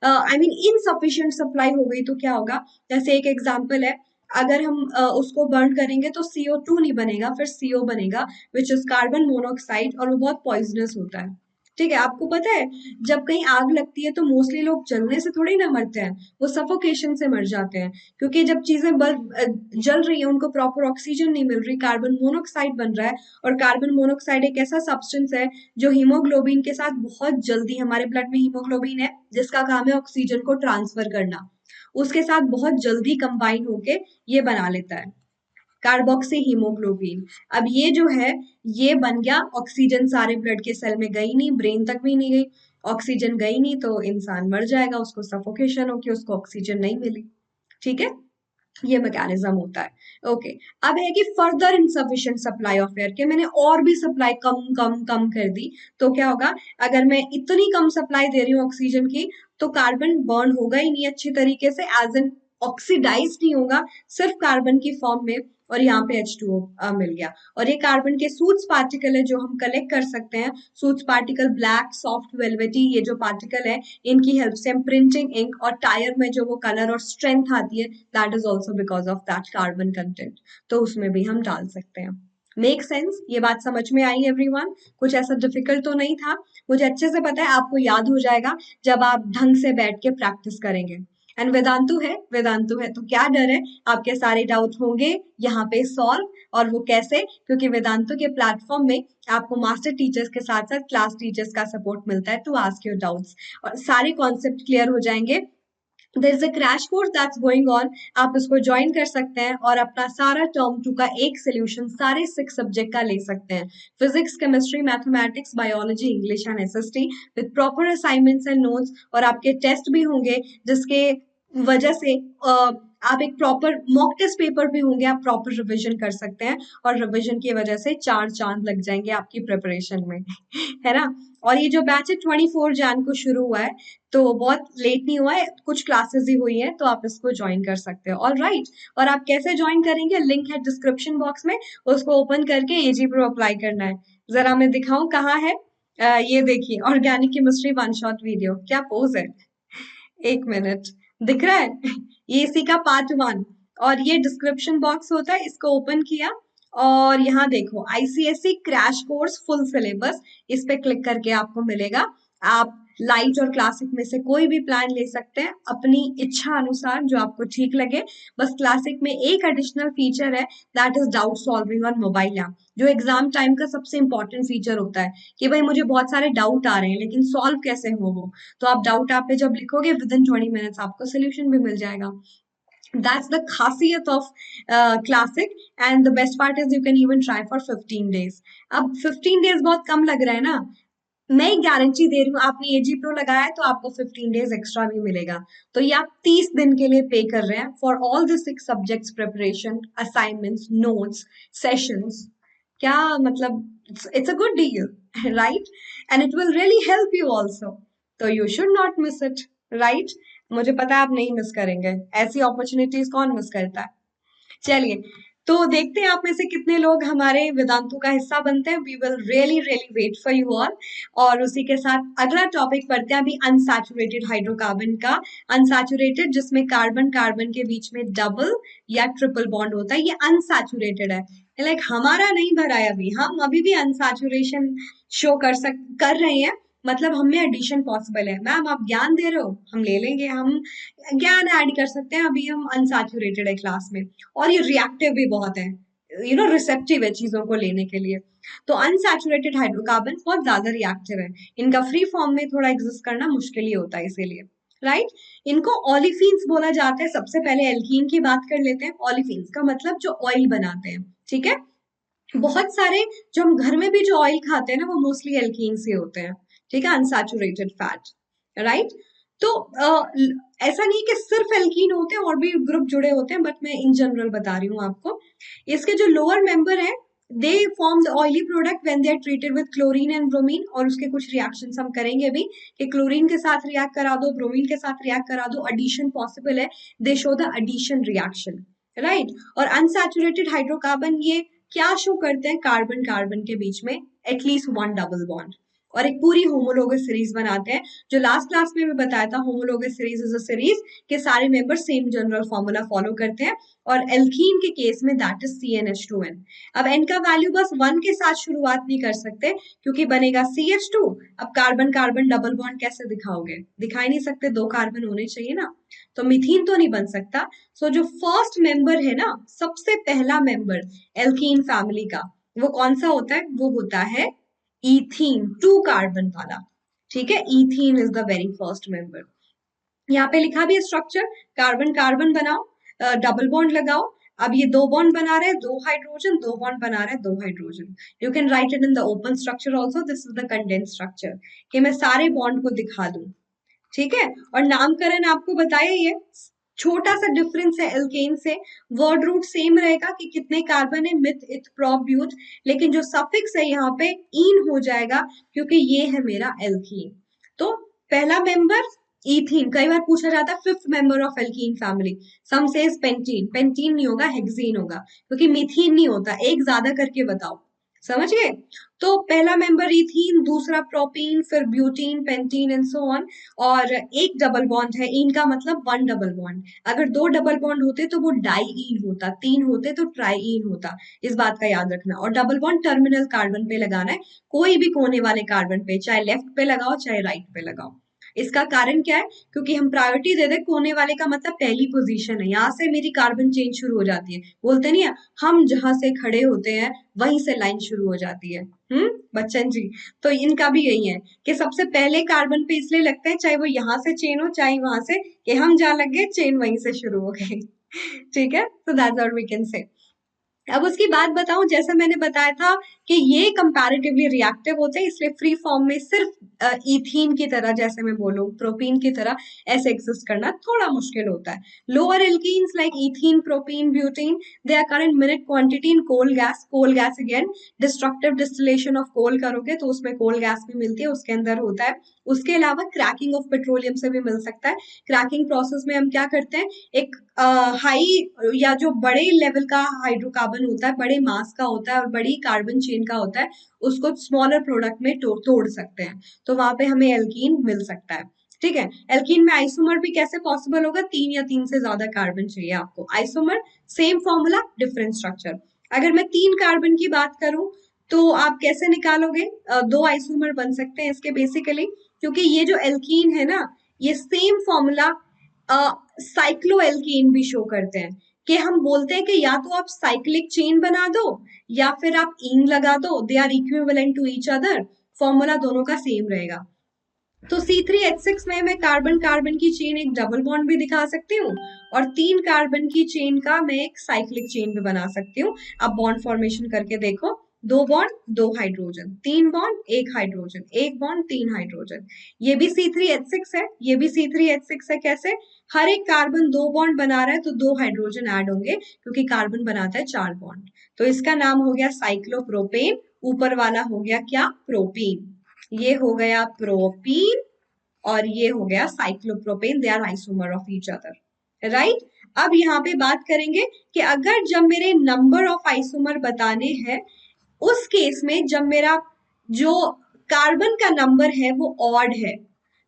आई मीन इनसफिशिएंट सप्लाई हो गई तो क्या होगा, जैसे एक एग्जांपल है, अगर हम उसको बर्न करेंगे तो CO2 नहीं बनेगा, फिर CO बनेगा, विच इज कार्बन मोनोऑक्साइड, और वो बहुत पॉइजनस होता है। ठीक है, आपको पता है जब कहीं आग लगती है तो मोस्टली लोग जलने से थोड़ी ना मरते हैं, वो सफोकेशन से मर जाते हैं, क्योंकि जब चीजें जल रही है उनको प्रॉपर ऑक्सीजन नहीं मिल रही, कार्बन मोनोऑक्साइड बन रहा है, और कार्बन मोनोऑक्साइड एक ऐसा सब्सटेंस है जो हीमोग्लोबिन के साथ बहुत जल्दी, हमारे ब्लड में हीमोग्लोबिन है जिसका काम है ऑक्सीजन को ट्रांसफर करना, उसके साथ बहुत जल्दी कंबाइन होके ये बना लेता है कार्बोक्सी हीमोग्लोबिन। अब ये जो है ये बन गया, ऑक्सीजन सारे ब्लड के सेल में गई नहीं, ब्रेन तक भी नहीं गई, ऑक्सीजन गई नहीं तो इंसान मर जाएगा, उसको सफोकेशन होगी, उसको ऑक्सीजन नहीं मिली। ठीक है, ये मैकेनिज्म होता है। ओके, अब है कि further insufficient supply of air, के मैंने और भी सप्लाई कम कम कम कर दी, तो क्या होगा, अगर मैं इतनी कम सप्लाई दे रही हूँ ऑक्सीजन की तो कार्बन बर्न होगा ही नहीं अच्छी तरीके से, एज एन ऑक्सीडाइज नहीं होगा, सिर्फ कार्बन की फॉर्म में, और यहाँ पे H2O मिल गया। और ये कार्बन के सूट्स पार्टिकल है जो हम कलेक्ट कर सकते हैं, suits particle black soft velvety, ये जो पार्टिकल है इनकी हेल्प से हम प्रिंटिंग इंक और टायर में जो वो कलर और स्ट्रेंथ आती है, that is also because of that carbon content, तो उसमें भी हम डाल सकते हैं। मेक सेंस, ये बात समझ में आई एवरीवन? कुछ ऐसा डिफिकल्ट तो नहीं था, मुझे अच्छे से पता है आपको याद हो जाएगा जब आप ढंग से बैठ के प्रैक्टिस करेंगे। एंड वेदांतु है, वेदांतु है तो क्या डर है, आपके सारे डाउट होंगे यहाँ पे सॉल्व, और वो कैसे, क्योंकि वेदांतु के प्लेटफॉर्म में आपको मास्टर टीचर्स के साथ साथ क्लास टीचर्स का सपोर्ट मिलता है टू आस्क योर डाउट्स, और सारे कॉन्सेप्ट क्लियर हो जाएंगे। There is a crash course that's going on, आप इसको ज्वाइन कर सकते हैं और अपना सारा टर्म 2 का एक सोल्यूशन सारे 6 सब्जेक्ट का ले सकते हैं, physics, chemistry, mathematics, biology, English and SST, with proper assignments and notes, और आपके टेस्ट भी होंगे जिसके वजह से आप एक प्रॉपर मॉक टेस्ट पेपर भी होंगे, आप प्रॉपर रिवीजन कर सकते हैं, और रिवीजन की वजह से 4 चांद लग जाएंगे आपकी प्रिपरेशन में है ना। और ये जो बैच है 24 जैन को शुरू हुआ है, तो बहुत लेट नहीं हुआ है, कुछ क्लासेस ही हुई है, तो आप इसको ज्वाइन कर सकते हो। ऑल राइट, और आप कैसे ज्वाइन करेंगे, लिंक है डिस्क्रिप्शन बॉक्स में, उसको ओपन करके AG Pro अप्लाई करना है। जरा मैं दिखाऊं कहाँ है, ये देखिए, organic chemistry one shot video, क्या पोज है, एक मिनट, दिख रहा है ये इसी का पार्ट 1, और ये डिस्क्रिप्शन बॉक्स होता है, इसको ओपन किया और यहाँ देखो ICSE crash course full syllabus, इस पे क्लिक करके आपको मिलेगा। आप लाइट और क्लासिक में से कोई भी प्लान ले सकते हैं अपनी इच्छा अनुसार, जो आपको ठीक लगे। बस क्लासिक में एक एडिशनल फीचर है, that is doubt solving on mobile app, जो एग्जाम टाइम का सबसे इंपॉर्टेंट फीचर होता है कि भाई मुझे बहुत सारे डाउट आ रहे हैं लेकिन सॉल्व कैसे हो वो, तो आप डाउट ऐप पे जब लिखोगे विद इन 20 मिनट्स आपको सोल्यूशन भी मिल जाएगा। That's the खासियत of classic, and the best part is you can even try for 15 days. अब 15 days बहुत कम लग रहा है ना, मैं गारंटी दे रही हूँ, आपने AG Pro लगाया है तो आपको 15 डेज एक्स्ट्रा भी मिलेगा, तो ये आप 30 दिन के लिए पे कर रहे हैं for all the 6 subjects, preparation, assignments, notes, sessions. क्या मतलब, it's a good deal right, and it will really help you also, तो you should not miss it, right? मुझे पता है आप नहीं मिस करेंगे, ऐसी अपॉर्चुनिटीज कौन मिस करता है। चलिए, तो देखते हैं आप में से कितने लोग हमारे वेदांतु का हिस्सा बनते हैं। We will really really wait for you all. और उसी के साथ अगला टॉपिक पढ़ते हैं अभी, अनसैचुरेटेड हाइड्रोकार्बन का। अनसैचुरेटेड जिसमें कार्बन कार्बन के बीच में डबल या ट्रिपल बॉन्ड होता है, ये अनसैचुरेटेड है, लाइक हमारा नहीं भरा है अभी, हम अभी भी अनसैचुरेशन शो कर रहे हैं, मतलब हम में एडिशन पॉसिबल है। मैम आप ज्ञान दे रहे हो, हम ले लेंगे, हम ज्ञान ऐड कर सकते हैं, अभी हम अनसैचुरेटेड है क्लास में, और ये रिएक्टिव भी बहुत है, रिसेप्टिव है चीजों को लेने के लिए। तो अनसैचुरेटेड हाइड्रोकार्बन बहुत ज्यादा रिएक्टिव है, इनका फ्री फॉर्म में थोड़ा एग्जिस्ट करना मुश्किल ही होता है, इसीलिए राइट। इनको ऑलिफिन्स बोला जाता है। सबसे पहले एल्कीन की बात कर लेते हैं। ऑलिफिन्स का मतलब जो ऑयल बनाते हैं, ठीक है। बहुत सारे जो हम घर में भी जो ऑयल खाते हैं ना वो मोस्टली एल्कीन से होते हैं, ठीक है, अनसैचुरेटेड फैट, राइट। तो ऐसा नहीं कि सिर्फ एल्कीन होते हैं, और भी ग्रुप जुड़े होते हैं, बट मैं इन जनरल बता रही हूँ आपको। इसके जो लोअर मेंबर है, they form the oily product when they are treated with chlorine and bromine, और उसके कुछ रिएक्शंस हम करेंगे भी कि क्लोरीन के साथ रिएक्ट करा दो, ब्रोमीन के साथ रिएक्ट करा दो, एडिशन पॉसिबल है, they show the addition reaction, right. और अनसैचुरेटेड हाइड्रोकार्बन ये क्या शो करते हैं, कार्बन कार्बन के बीच में एटलीस्ट वन डबल बॉन्ड, और एक पूरी होमोलोगस सीरीज बनाते हैं। जो लास्ट क्लास में भी बताया था, homologous series is a series के सारे member same general formula follow करते हैं, और एल्कीन के केस में दैट इज CnH2n। अब n का वैल्यू बस 1 के साथ शुरुआत नहीं कर सकते, क्योंकि बनेगा CH2। अब कार्बन कार्बन डबल बॉन्ड कैसे दिखाओगे, दिखा ही नहीं सकते, 2 कार्बन होने चाहिए ना, तो मीथीन तो नहीं बन सकता। सो जो फर्स्ट मेंबर है ना, सबसे पहला मेंबर एल्कीन फैमिली का, वो कौन सा होता है, वो होता है ईथीन, 2 कार्बन वाला, ठीक है। Ethene is the very first member. यहाँ पे लिखा भी है स्ट्रक्चर, कार्बन कार्बन बनाओ, डबल बॉन्ड लगाओ। अब ये 2 बॉन्ड बना रहे हैं, 2 हाइड्रोजन, 2 बॉन्ड बना रहे हैं, 2 hydrogen. You can write it in the open structure also, this is the condense structure, कि मैं सारे बॉन्ड को दिखा दूं, ठीक है। और नामकरण आपको बताया ही है, छोटा सा डिफरेंस है एल्केन से, वर्ड रूट सेम रहेगा कि कितने कार्बन है, मिथ इथ प्रोप ब्यूट, लेकिन जो सफिक्स है यहाँ पे ईन हो जाएगा, क्योंकि ये है मेरा एल्कीन। तो पहला मेंबर इथीन, कई बार पूछा जाता है fifth member of alkene family, some says pentene, pentene नहीं होगा, हेक्सीन होगा, क्योंकि मीथीन नहीं होता, एक ज्यादा करके बताओ, समझ गए। तो पहला मेंबर इथीन, दूसरा प्रोपीन, फिर butene, pentene and so on, और एक डबल बॉन्ड है, इन का मतलब 1 डबल बॉन्ड। अगर 2 डबल बॉन्ड होते तो वो डाईईन होता, 3 होते तो ट्राईईन होता, इस बात का याद रखना। और डबल बॉन्ड टर्मिनल कार्बन पे लगाना है, कोई भी कोने वाले कार्बन पे, चाहे लेफ्ट पे लगाओ चाहे राइट पे लगाओ। इसका कारण क्या है, क्योंकि हम प्रायोरिटी दे दे, कोने वाले का मतलब पहली पोजीशन है, यहाँ से मेरी कार्बन चेन शुरू हो जाती है, बोलते नहीं है हम जहां से खड़े होते हैं वहीं से लाइन शुरू हो जाती है। बच्चन जी, तो इनका भी यही है कि सबसे पहले कार्बन पे इसलिए लगते हैं, चाहे वो यहाँ से चेन हो चाहे वहां से, कि हम जहाँ लग गए चेन वहीं से शुरू हो गई। ठीक है, तो that's what we can say. अब उसकी बात बताऊं, जैसे मैंने बताया था कि ये कंपैरेटिवली रिएक्टिव होते हैं, इसलिए फ्री फॉर्म में सिर्फ इथीन की तरह, जैसे मैं बोलूं प्रोपीन की तरह, ऐसे एग्जिस्ट करना थोड़ा मुश्किल होता है। Lower alkenes like ethene, propene, butene, they are current minute quantity in coal gas. Coal gas again destructive distillation of coal करोगे तो उसमें कोल गैस भी मिलती है, उसके अंदर होता है। उसके अलावा क्रैकिंग ऑफ पेट्रोलियम से भी मिल सकता है। क्रैकिंग प्रोसेस में हम क्या करते हैं, एक हाई या जो बड़े लेवल का हाइड्रोकार्बन होता है, बड़े मास का होता है और बड़ी कार्बन चेन का होता है, उसको स्मॉलर प्रोडक्ट में तोड़ सकते हैं, तो वहां पे हमें एल्कीन मिल सकता है। ठीक है, एल्कीन में आइसोमर भी कैसे पॉसिबल होगा, 3 या 3 से ज्यादा कार्बन चाहिए आपको। Isomer same formula different structure. अगर मैं 3 कार्बन की बात करूं तो आप कैसे निकालोगे, 2 आइसोमर बन सकते हैं इसके बेसिकली, क्योंकि ये जो एल्कीन है ना, ये सेम फॉर्मूला साइक्लोएल्कीन भी शो करते हैं, कि हम बोलते हैं कि या तो आप साइक्लिक चेन बना दो या फिर आप ईन लगा दो, they are equivalent to each other, formula दोनों का सेम रहेगा। तो C3H6 में मैं कार्बन कार्बन की चेन एक डबल बॉन्ड भी दिखा सकती हूँ, और 3 कार्बन की चेन का मैं एक साइक्लिक चेन भी बना सकती हूँ। अब बॉन्ड फॉर्मेशन करके देखो, 2 bond 2 hydrogen, 3 bond 1 hydrogen, 1 bond 3 hydrogen. ये भी C3H6 है, ये भी C3H6 है। कैसे, हर एक कार्बन 2 बॉन्ड बना रहा है तो 2 हाइड्रोजन ऐड होंगे, क्योंकि कार्बन बनाता है 4 बॉन्ड। तो इसका नाम हो गया साइक्लोप्रोपेन, ऊपर वाला हो गया क्या, प्रोपीन। ये हो गया प्रोपीन और ये हो गया cyclopropane, they are isomer of each other, right. अब यहाँ पे बात करेंगे कि अगर जब मेरे नंबर ऑफ आइसोमर बताने हैं, उस केस में जब मेरा जो कार्बन का नंबर है वो ऑड है,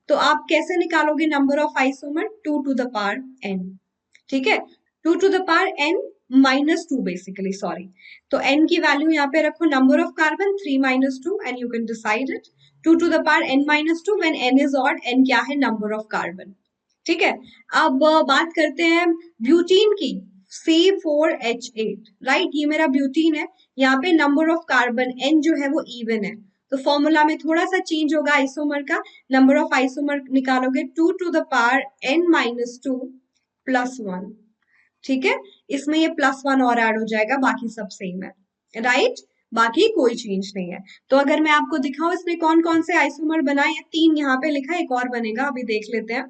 तो आप कैसे निकालोगे number of isomer, 2 to the power n, ठीक है, 2 to the power n -2 basically, sorry. तो n की वैल्यू यहाँ पे रखो, number of carbon 3 - 2 and you can decide it. 2 to the power n -2 when n is odd, n क्या है, नंबर ऑफ कार्बन, ठीक है। अब बात करते हैं ब्यूटीन की, C4H8, राइट, ये मेरा ब्यूटीन है। यहाँ पे नंबर ऑफ कार्बन n जो है वो इवन है, तो फॉर्मूला में थोड़ा सा चेंज होगा आइसोमर का, नंबर ऑफ आइसोमर निकालोगे 2 टू द पावर n -2 +1, ठीक है। इसमें ये +1 और ऐड हो जाएगा, बाकी सब सेम है, राइट। बाकी कोई चेंज नहीं है। तो अगर मैं आपको दिखाऊं इसने कौन कौन से आइसोमर बनाए हैं, 3 यहाँ पे लिखा है, एक और बनेगा, अभी देख लेते हैं।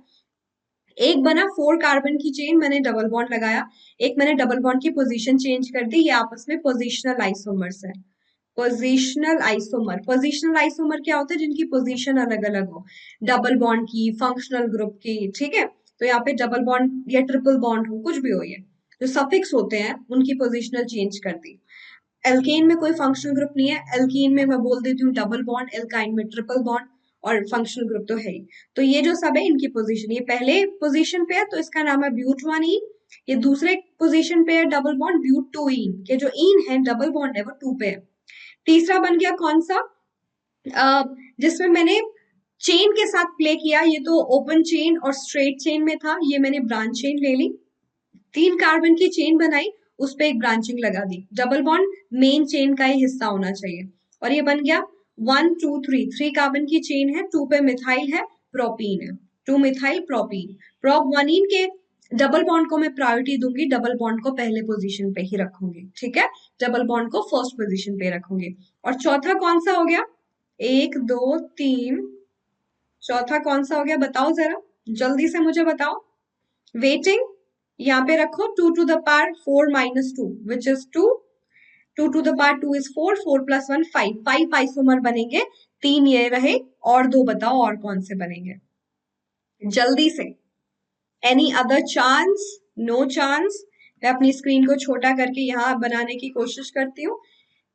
एक बना 4 कार्बन की चेन, मैंने डबल बॉन्ड लगाया। एक मैंने डबल बॉन्ड की पोजीशन चेंज कर दी, ये आपस में पोजिशनल आइसोमर्स है। पोजिशनल आइसोमर क्या होता है? जिनकी पोजीशन अलग अलग हो, डबल बॉन्ड की, फंक्शनल ग्रुप की, ठीक है। तो यहाँ पे डबल बॉन्ड या ट्रिपल बॉन्ड हो, कुछ भी हो, ये जो सफिक्स होते हैं उनकी पोजिशनल चेंज कर दी। एल्केन में कोई फंक्शनल ग्रुप नहीं है, एल्कीन में मैं बोल देती हूँ डबल बॉन्ड, एल्काइन में ट्रिपल बॉन्ड, और फंक्शनल ग्रुप तो है ही। तो ये जो सब है इनकी पोजीशन, ये पहले पोजीशन पे है तो इसका नाम है ब्यूट 1ईन। ये दूसरे पोजीशन पे है डबल बॉन्ड ब्यूट 2ईन, के जो ईन है डबल बॉन्ड है वो 2 पे है। तीसरा बन गया कौन सा, जिसमें मैंने चेन के साथ प्ले किया, ये तो ओपन चेन और स्ट्रेट चेन में था, ये मैंने ब्रांच चेन ले ली, 3 कार्बन की चेन बनाई, उस पे एक ब्रांचिंग लगा दी। डबल बॉन्ड मेन चेन का ही हिस्सा होना चाहिए, और ये बन गया 1 2 3 कार्बन की चेन है, 2 पे मिथाइल है, प्रोपीन है, 2 मिथाइल प्रोपीन। प्रोप 1ईन के डबल बॉन्ड को मैं प्रायोरिटी दूंगी, डबल बॉन्ड को पहले पोजीशन पे ही रखूंगी, ठीक है, डबल बॉन्ड को फर्स्ट पोजीशन पे रखूंगी। और चौथा कौन सा हो गया, 1 2 3, चौथा कौन सा हो गया बताओ जरा, जल्दी से मुझे बताओ। वेटिंग, यहाँ पे रखो 2 to the power 4 minus 2 which is 2, 2 to the power 2 is 4, 4 plus 1 5, 5 isomer बनेंगे, 3 ये रहे, और 2 बताओ और कौन से बनेंगे जल्दी से। Any other chance? No chance. मैं अपनी स्क्रीन को छोटा करके यहाँ बनाने की कोशिश करती हूँ।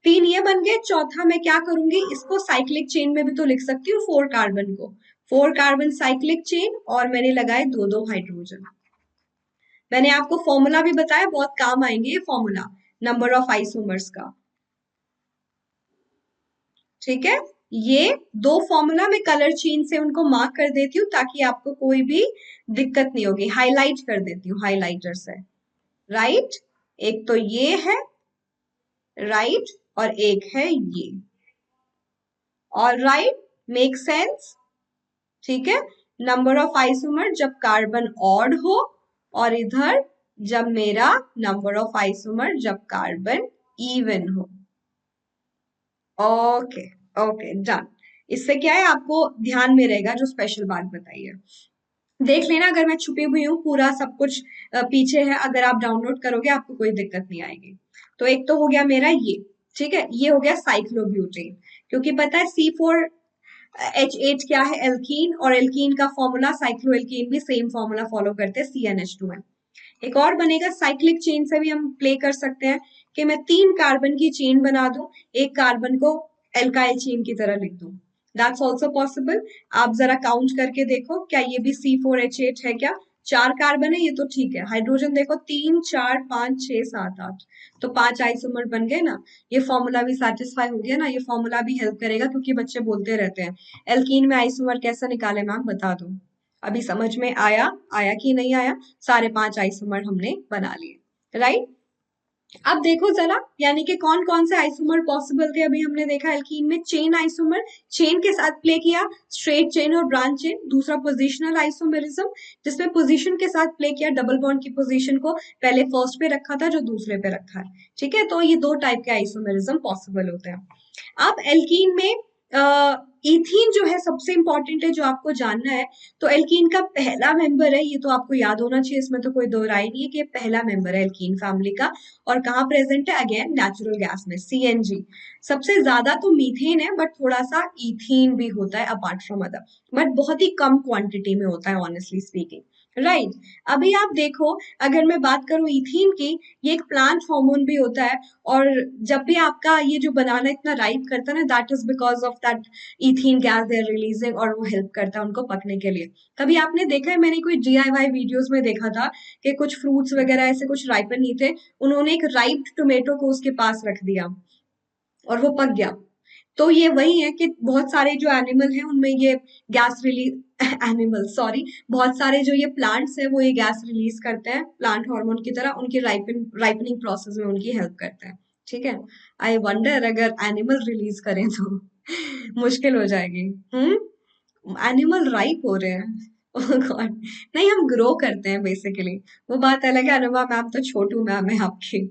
3 ये बन गए, चौथा मैं क्या करूंगी, इसको साइक्लिक चेन में भी तो लिख सकती हूँ, 4 कार्बन को, 4 कार्बन साइक्लिक चेन, और मैंने लगाए 2 हाइड्रोजन। मैंने आपको फॉर्मूला भी बताया, बहुत काम आएंगे ये फॉर्मूला नंबर ऑफ आइसोमर्स का, ठीक है। ये 2 फॉर्मूला मैं कलर चेन से उनको मार्क कर देती हूँ ताकि आपको कोई भी दिक्कत नहीं होगी, हाईलाइट कर देती हूँ हाईलाइटर से, राइट। एक तो ये है, राइट, और एक है ये, ऑल राइट, मेक सेंस, ठीक है। नंबर ऑफ आइसोमर जब कार्बन ऑड हो, और इधर जब मेरा नंबर ऑफ आइसोमर जब कार्बन इवन हो। Okay, okay, done. इससे क्या है, आपको ध्यान में रहेगा जो स्पेशल बात बताई है। देख लेना, अगर मैं छुपी हुई हूँ, पूरा सब कुछ पीछे है, अगर आप डाउनलोड करोगे आपको कोई दिक्कत नहीं आएगी। तो एक तो हो गया मेरा ये, ठीक है, ये हो गया साइक्लोब्यूटेन, क्योंकि पता है C4H8 क्या है, एल्कीन, और एल्कीन का फॉर्मूला, साइक्लोएल्कीन भी सेम फॉर्मूला फॉलो करते हैं, CnH2 है। एक और बनेगा, साइक्लिक चेन से भी हम प्ले कर सकते हैं कि मैं 3 कार्बन की चेन बना दूं, एक कार्बन को एल्काइल चेन की तरह लिख दूं, दैट्स ऑल्सो पॉसिबल। आप जरा काउंट करके देखो, क्या ये भी C4H8 है क्या, 4 कार्बन है, ये तो ठीक है। हाइड्रोजन देखो, 3 4 5 6 7 8, तो 5 आइसोमर बन गए ना, ये फॉर्मूला भी सेटिस्फाई हो गया ना, ये फॉर्मूला भी हेल्प करेगा, क्योंकि बच्चे बोलते रहते हैं एल्कीन में आइसोमर कैसे निकाले मैम, बता दो। अभी समझ में आया, आया कि नहीं आया? सारे 5 आइसोमर हमने बना लिए, राइट। अब देखो जरा, यानी कि कौन कौन से आइसोमर पॉसिबल थे, अभी हमने देखा एल्कीन में चेन आइसोमर, चेन के साथ प्ले किया, स्ट्रेट चेन और ब्रांच चेन। दूसरा पोजिशनल आइसोमेरिज्म, जिसमें पोजीशन के साथ प्ले किया, डबल बॉन्ड की पोजीशन को पहले फर्स्ट पे रखा था जो दूसरे पे रखा है, ठीक है। तो ये 2 टाइप के आइसोमेरिज्म पॉसिबल होते हैं। अब एल्कीन में इथीन जो है सबसे इंपॉर्टेंट है, जो आपको जानना है। तो एल्कीन का पहला मेंबर है, ये तो आपको याद होना चाहिए, इसमें तो कोई दो राय नहीं है कि पहला मेंबर है एल्कीन फैमिली का। और कहाँ प्रेजेंट है, अगेन नेचुरल गैस में, CNG। सबसे ज्यादा तो मीथेन है, बट थोड़ा सा इथीन भी होता है अपार्ट फ्रॉम अदर, बट बहुत ही कम क्वांटिटी में होता है ऑनेस्टली स्पीकिंग, राइट। अभी आप देखो, अगर मैं बात करूं इथीन की, ये एक प्लांट हार्मोन भी होता है, और जब भी आपका ये जो बनाना इतना राइप करता है ना, that is because of that ethene gas they are releasing, और वो हेल्प करता है उनको पकने के लिए। कभी आपने देखा है, मैंने कोई DIY वीडियोस में देखा था कि कुछ फ्रूट्स वगैरह ऐसे कुछ राइपन नहीं थे, उन्होंने एक राइप टोमेटो को उसके पास रख दिया और वो पक गया। तो ये वही है कि बहुत सारे जो एनिमल हैं उनमें ये गैस रिलीज एनिमल सॉरी बहुत सारे जो ये प्लांट्स हैं वो ये गैस रिलीज करते हैं, प्लांट हार्मोन की तरह उनकी राइपनिंग प्रोसेस में उनकी हेल्प करते हैं, ठीक है। आई वंडर अगर एनिमल रिलीज करें तो मुश्किल हो जाएगी। एनिमल राइप हो रहे हैं, ओह गॉड। नहीं, हम ग्रो करते हैं बेसिकली, वो बात अलग है। अनुभा मैम तो छोटू मैम है आपकी।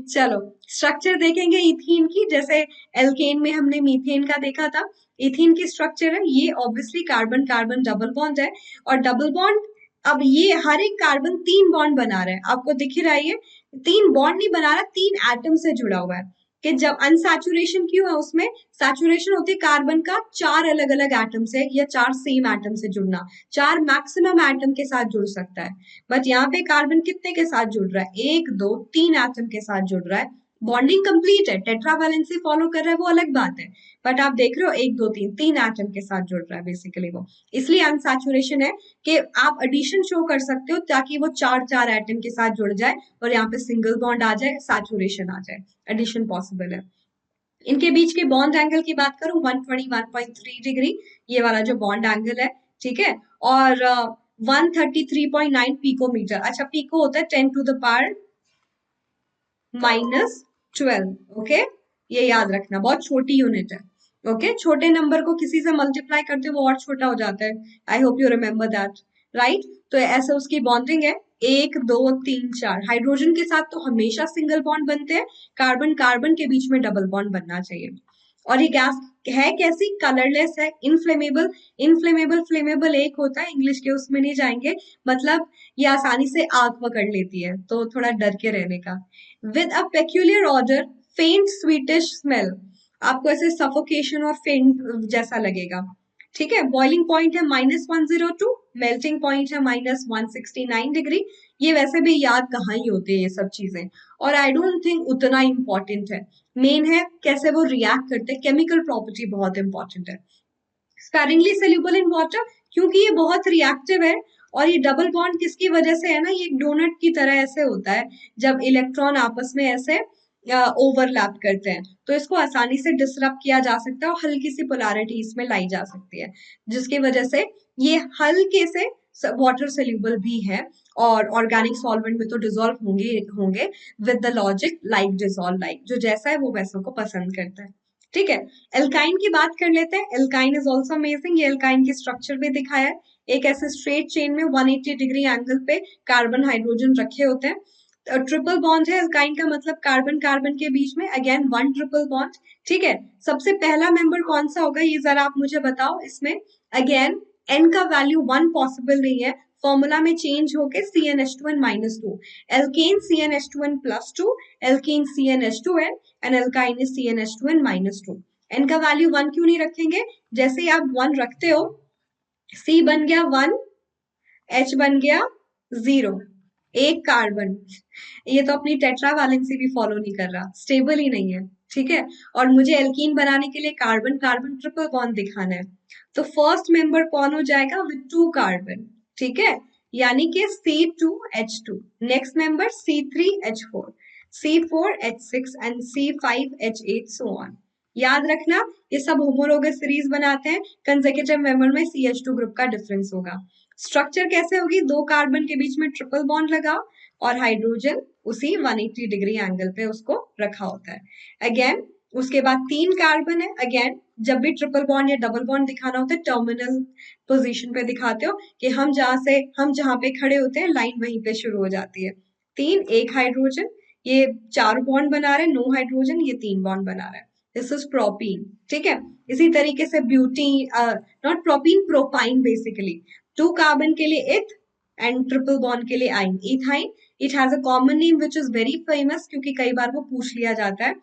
चलो स्ट्रक्चर देखेंगे इथीन की, जैसे एल्केन में हमने मीथेन का देखा था। इथीन की स्ट्रक्चर है ये, obviously carbon carbon double bond है, और डबल बॉन्ड, अब ये हर एक कार्बन 3 बॉन्ड बना रहा है, आपको दिख ही रहा है ये 3 बॉन्ड नहीं बना रहा, 3 एटम से जुड़ा हुआ है। कि जब अनसैचुरेशन क्यों है उसमें, सैचुरेशन होती है कार्बन का 4 अलग अलग एटम से या 4 सेम एटम से जुड़ना, 4 मैक्सिमम एटम के साथ जुड़ सकता है, बट यहाँ पे कार्बन कितने के साथ जुड़ रहा है, 1 2 3 एटम के साथ जुड़ रहा है। बॉन्डिंग कंप्लीट है, टेट्रावैलेंसी फॉलो कर रहा है वो अलग बात है, बट आप देख रहे हो 1 2 3 एटम के साथ जुड़ रहा है बेसिकली वो, इसलिए अनसैचुरेशन है। कि आप एडिशन शो कर सकते हो ताकि वो 4 4 एटम के साथ जुड़ जाए और यहाँ पे सिंगल बॉन्ड आ जाए, सैचुरेशन आ जाए, एडिशन पॉसिबल है। इनके बीच के बॉन्ड एंगल की बात करूं 121.3 डिग्री, ये वाला जो बॉन्ड एंगल है, ठीक है। और 133.9 पिकोमीटर, अच्छा पिको होता है 10⁻⁻12, ओके, ये याद रखना, बहुत छोटी यूनिट है। ओके, छोटे नंबर को किसी से मल्टीप्लाई करते हो वो और छोटा हो जाता है, आई hope you remember that, right. तो ऐसे उसकी बॉन्डिंग है 1 2 3 4, हाइड्रोजन के साथ तो हमेशा सिंगल बॉन्ड बनते हैं, कार्बन कार्बन के बीच में डबल बॉन्ड बनना चाहिए। और ये गैस है कैसी, कलरलेस है, इनफ्लेमेबल, इनफ्लेमेबल फ्लेमेबल एक होता है, इंग्लिश के उसमें नहीं जाएंगे, मतलब ये आसानी से आग पकड़ लेती है, तो थोड़ा डर के रहने का। विद अ पेक्यूलियर ऑर्डर, फेंट स्वीटिश स्मेल, आपको ऐसे सफोकेशन और फेंट जैसा लगेगा, ठीक है। बॉइलिंग पॉइंट है -102, मेल्टिंग पॉइंट है -169 डिग्री। ये वैसे भी याद कहाँ ही होते हैं ये सब चीजें, और आई डोंट थिंक उतना इंपॉर्टेंट है, मेन है कैसे वो रिएक्ट करते हैं, केमिकल प्रॉपर्टी बहुत इंपॉर्टेंट है। स्पैरिंगली सोल्यूबल इन वाटर, क्योंकि ये बहुत रिएक्टिव है, और ये डबल बॉन्ड किसकी वजह से है ना, ये डोनट की तरह ऐसे होता है, जब इलेक्ट्रॉन आपस में ऐसे ओवरलैप करते हैं, तो इसको आसानी से डिसरप्ट किया जा सकता है और हल्की सी पोलैरिटी इसमें लाई जा सकती है, जिसकी वजह से ये हल्के से वाटर सोल्यूबल भी है, और ऑर्गेनिक सॉल्वेंट में तो डिसॉल्व होंगे होंगे, with the logic like dissolve like, जो जैसा है वो वैसों को पसंद करता है, ठीक है। एल्काइन की बात कर लेते हैं, एल्काइन इज ऑल्सो अमेजिंग, ये एल्काइन की स्ट्रक्चर भी दिखाया है, एक ऐसे स्ट्रेट चेन में 180 डिग्री एंगल पे कार्बन हाइड्रोजन रखे होते हैं, ट्रिपल बॉन्ड है एल्काइन का, मतलब कार्बन कार्बन के बीच में अगेन 1 ट्रिपल बॉन्ड, ठीक है। सबसे पहला मेंबर कौन सा होगा ये जरा आप मुझे बताओ, इसमें अगेन n का वैल्यू 1 पॉसिबल नहीं है, फॉर्मूला में चेंज होके CnH2n-2, alkane CnH2n+2, alkene CnH2n, and alkyne is CnH2n-2। n का वैल्यू 1 क्यों नहीं रखेंगे, जैसे ही आप 1 रखते हो C बन गया 1, H बन गया 0, एक कार्बन, ये तो अपनी टेट्रा वैलेंसी भी फॉलो नहीं कर रहा, स्टेबल ही नहीं है, ठीक है। और मुझे एल्कीन बनाने के लिए कार्बन कार्बन ट्रिपल बॉन्ड दिखाना है, तो फर्स्ट मेंबर कौन हो जाएगा, विद 2 कार्बन, ठीक है, यानी कि C2H2, next member C3H4, C4H6 and C5H8 so on. याद रखना ये सब होमोलोगस सीरीज बनाते हैं, कंसेक्यूटिव मेंबर में CH2 ग्रुप का डिफरेंस होगा। स्ट्रक्चर कैसे होगी, 2 कार्बन के बीच में ट्रिपल बॉन्ड लगाओ और हाइड्रोजन उसी 180 डिग्री एंगल पे उसको रखा होता है। अगेन उसके बाद 3 कार्बन है, अगेन जब भी ट्रिपल बॉन्ड या डबल बॉन्ड दिखाना होता है टर्मिनल पोजीशन पे दिखाते हो, कि हम जहां पे खड़े होते हैं लाइन वहीं पे शुरू हो जाती है। 3 एक हाइड्रोजन, ये 4 बॉन्ड बना रहे हैं, नो हाइड्रोजन ये 3 बॉन्ड बना रहा है, दिस इज प्रोपीन, ठीक है। इसी तरीके से beauty, not propene, propyne basically, 2 carbon के लिए इथ एंड ट्रिपल बॉन्ड के लिए आइन, ethyne, it has a common name which is very famous, क्योंकि कई बार वो पूछ लिया जाता है।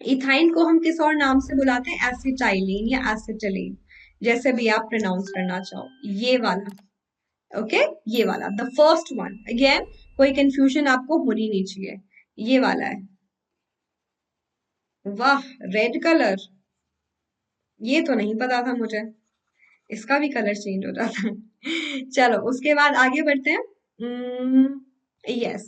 इथाइन को हम किस और नाम से बुलाते हैं, एसिटाइलिन या एसिटिलीन, जैसे भी आप प्रोनाउंस करना चाहो, ये वाला, ओके, ये वाला द फर्स्ट वन, अगेन कोई कंफ्यूजन आपको होनी नहीं चाहिए, ये वाला है। वाह, रेड कलर, ये तो नहीं पता था मुझे, इसका भी कलर चेंज हो जाता है। चलो उसके बाद आगे बढ़ते हैं। यस,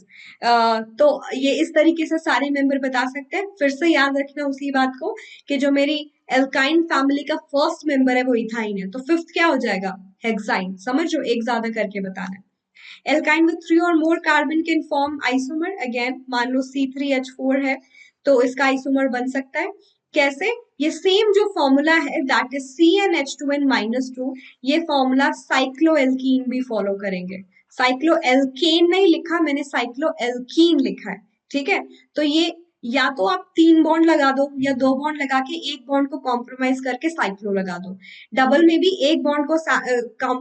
तो ये इस तरीके से सारे मेंबर बता सकते हैं, फिर से याद रखना उसी बात को, कि जो मेरी एल्काइन फैमिली का फर्स्ट मेंबर है वो इथाइन है, तो फिफ्थ क्या हो जाएगा, हेक्साइन, समझो एक ज्यादा करके बताना है। एल्काइन विद 3 और more carbon can form isomer, again मान लो C3H4 है तो इसका आइसोमर बन सकता है, कैसे, ये सेम जो फॉर्मूला है दैट इज CnH2n-2, ये फॉर्मूला साइक्लोएल्कीन भी फॉलो करेंगे, साइक्लोएल्केन नहीं लिखा मैंने, साइक्लोएल्कीन लिखा है, ठीक है। तो ये या तो आप 3 बॉन्ड लगा दो या 2 बॉन्ड लगा के एक बॉन्ड को कॉम्प्रोमाइज करके साइक्लो लगा दो। डबल में भी एक बॉन्ड को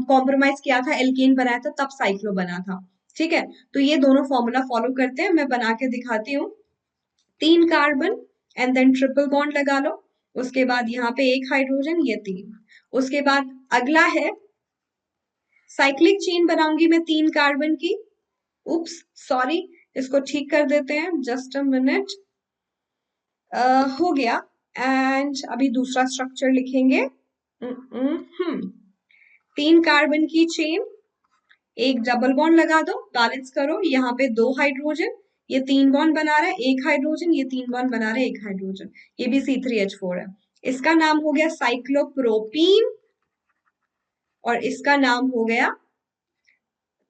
कॉम्प्रोमाइज किया था, एल्केन बनाया था, तब साइक्लो बना था। ठीक है, तो ये दोनों फॉर्मूला फॉलो करते हैं, मैं बना के दिखाती हूँ। 3 carbon and then triple bond लगा लो, उसके बाद यहाँ पे एक हाइड्रोजन, ये 3। उसके बाद अगला है साइक्लिक चेन बनाऊंगी मैं 3 कार्बन की। उप्स सॉरी, इसको ठीक कर देते हैं, जस्ट अ मिनट। हो गया। एंड अभी दूसरा स्ट्रक्चर लिखेंगे। 3 कार्बन की चेन, एक डबल बॉन्ड लगा दो, बैलेंस करो, यहाँ पे 2 हाइड्रोजन, ये 3 बॉन्ड बना रहा है, एक हाइड्रोजन, ये 3 बॉन्ड बना रहा है, एक हाइड्रोजन, ये भी C3H4 है। इसका नाम हो गया साइक्लोप्रोपीन, और इसका नाम हो गया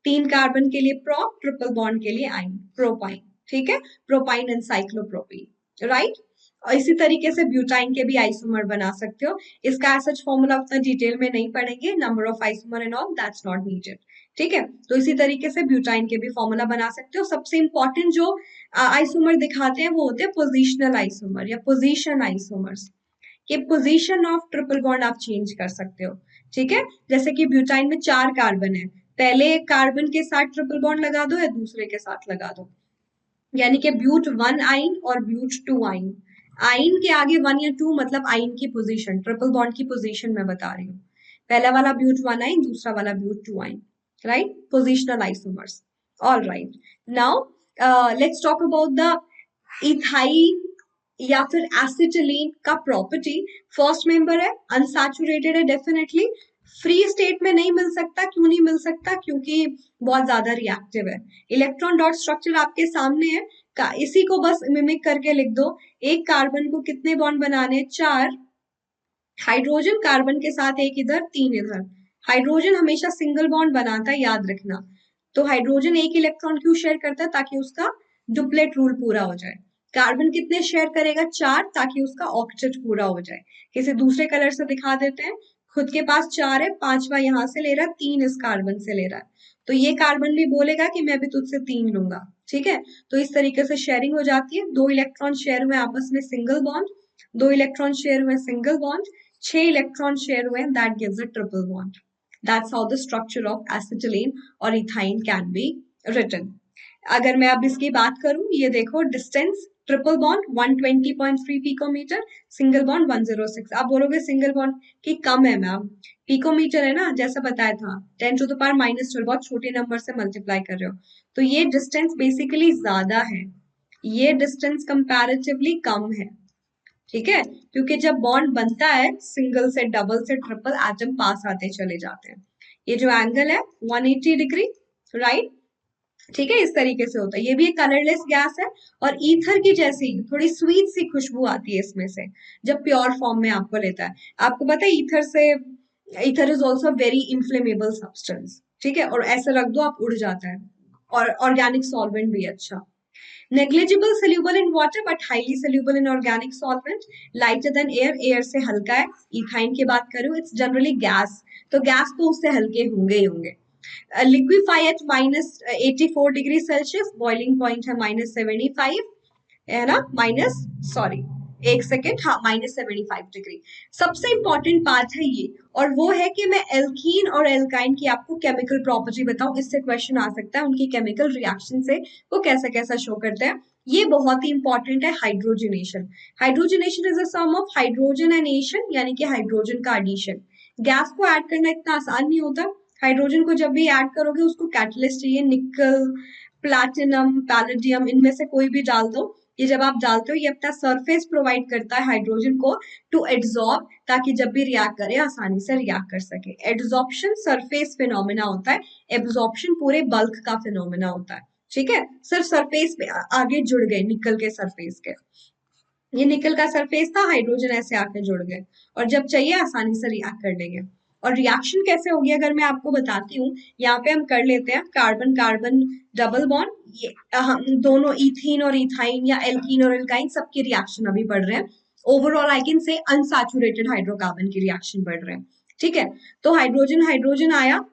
3 कार्बन के लिए प्रोप, ट्रिपल बॉन्ड के लिए आइन, प्रोपाइन। ठीक है, प्रोपाइन एंड साइक्लोप्रोपीन, राइट। और इसी तरीके से ब्यूटाइन के भी आइसोमर बना सकते हो। इसका ऐसा फॉर्मूला उतना डिटेल में नहीं पढ़ेंगे, number of isomer and all, that's not needed. ठीक है, तो इसी तरीके से ब्यूटाइन के भी फॉर्मूला बना सकते हो। सबसे इंपॉर्टेंट जो आइसोमर दिखाते हैं वो होते हैं पोजिशनल आइसोमर या पोजिशन आइसोमर्स। ये पोजीशन ऑफ ट्रिपल बॉन्ड आप चेंज कर सकते हो। ठीक है, जैसे कि ब्यूटाइन में 4 कार्बन है, पहले कार्बन के साथ ट्रिपल बॉन्ड लगा दो या दूसरे के साथ लगा दो, यानी कि ब्यूट 1 आइन और ब्यूट 2 आइन। आइन के आगे 1 या 2 मतलब आइन की पोजीशन, ट्रिपल बॉन्ड की पोजीशन मैं बता रही हूँ। पहला वाला ब्यूट 1 आइन, दूसरा वाला ब्यूट 2 आइन, right, positional isomers. All right, now let's talk about the ethyne या फिर एसिटिलीन का प्रॉपर्टी। फर्स्ट मेंबर है, अनसैचुरेटेड है डेफिनेटली, फ्री स्टेट में नहीं मिल सकता। क्यों नहीं मिल सकता? क्योंकि बहुत ज्यादा रिएक्टिव है। इलेक्ट्रॉन डॉट स्ट्रक्चर आपके सामने है, इसी को बस मिमिक करके लिख दो। एक कार्बन को कितने बॉन्ड बनाने? 4। हाइड्रोजन कार्बन के साथ एक इधर, 3 इधर। हाइड्रोजन हमेशा सिंगल बॉन्ड बनाता है, याद रखना। तो हाइड्रोजन एक इलेक्ट्रॉन क्यों शेयर करता है? ताकि उसका डुप्लेट रूल पूरा हो जाए। कार्बन कितने शेयर करेगा? 4, ताकि उसका ऑक्टेट पूरा हो जाए। किसी दूसरे कलर से दिखा देते हैं। खुद के पास 4 है, 5वां यहां से ले रहा है, 3 इस कार्बन से ले रहा है, तो ये कार्बन भी बोलेगा कि मैं भी तुझसे 3 लूंगा। ठीक है, तो इस तरीके से शेयरिंग हो जाती है। 2 इलेक्ट्रॉन शेयर हुए आपस में, सिंगल बॉन्ड, 2 इलेक्ट्रॉन शेयर हुए, सिंगल बॉन्ड, 6 इलेक्ट्रॉन शेयर हुए, that gives a triple bond. That's how the structure of acetylene और इथाइन कैन बी रिटन। अगर मैं अब इसकी बात करूं, ये देखो distance, triple bond 120.3 picometer, single bond 106। आप बोलोगे सिंगल बॉन्ड की कम है मैम, पिकोमीटर है ना, जैसा बताया था 10 टू द पावर -12, बहुत छोटे नंबर से मल्टीप्लाई कर रहे हो, तो ये डिस्टेंस बेसिकली ज्यादा है, ये डिस्टेंस कंपैरेटिवली कम है। ठीक है, क्योंकि जब बॉन्ड बनता है सिंगल से डबल से ट्रिपल, एटम पास आते चले जाते हैं। ये जो एंगल है 180 डिग्री, राइट। ठीक है, इस तरीके से होता है। ये भी एक कलरलेस गैस है, और ईथर की जैसी थोड़ी स्वीट सी खुशबू आती है इसमें से जब प्योर फॉर्म में आपको लेता है। आपको पता है ईथर से, ether is also very inflammable substance. ठीक है, और ऐसे रख दो आप उड़ जाता है, और ऑर्गेनिक सॉल्वेंट भी अच्छा। Negligible soluble in water but highly soluble in organic solvent, lighter than air, air से हल्का है। इथाइन की बात करूं, इट्स जनरली गैस, तो गैस तो उससे हल्के होंगे ही होंगे। Liquefy at -84 degree Celsius, boiling point है -75, है ना, माइनस, सॉरी एक सेकेंड, हाँ -75 डिग्री। सबसे इंपॉर्टेंट बात है ये, और वो है कि मैं एल्कीन और एल्काइन की आपको केमिकल प्रॉपर्टी बताऊं, इससे क्वेश्चन आ सकता है उनकी केमिकल रिएक्शन से वो कैसा कैसा शो करते हैं। ये बहुत ही इंपॉर्टेंट है, hydrogenation. Hydrogenation is a sum of hydrogen and ation, यानी कि हाइड्रोजन का एडिशन। गैस को ऐड करना इतना आसान नहीं होता। हाइड्रोजन को जब भी ऐड करोगे उसको कैटलिस्ट चाहिए, निकल, प्लैटिनम, पैलेडियम, इनमें से कोई भी डाल दो। ये जब आप डालते हो ये अपना सरफेस प्रोवाइड करता है हाइड्रोजन को टू एड्सॉर्ब, ताकि जब भी रिएक्ट करे आसानी से रिएक्ट कर सके। एड्सॉर्प्शन सरफेस फिनोमेना होता है, एब्सॉर्प्शन पूरे बल्क का फिनोमेना होता है। ठीक है, सिर्फ सरफेस पे आगे जुड़ गए, निकल के सरफेस के, ये निकल का सरफेस था, हाइड्रोजन ऐसे आके जुड़ गए, और जब चाहिए आसानी से रिएक्ट कर लेंगे। और रिएक्शन कैसे होगी अगर मैं आपको बताती हूँ, यहाँ पे हम कर लेते हैं कार्बन कार्बन डबल बॉन्ड, ये हम दोनों इथीन और इथाइन या एल्कीन और एल्काइन सबकी रिएक्शन अभी पढ़ रहे हैं। Overall I can say unsaturated hydrocarbon की रिएक्शन बढ़ रहे हैं। ठीक है, तो हाइड्रोजन हाइड्रोजन आया,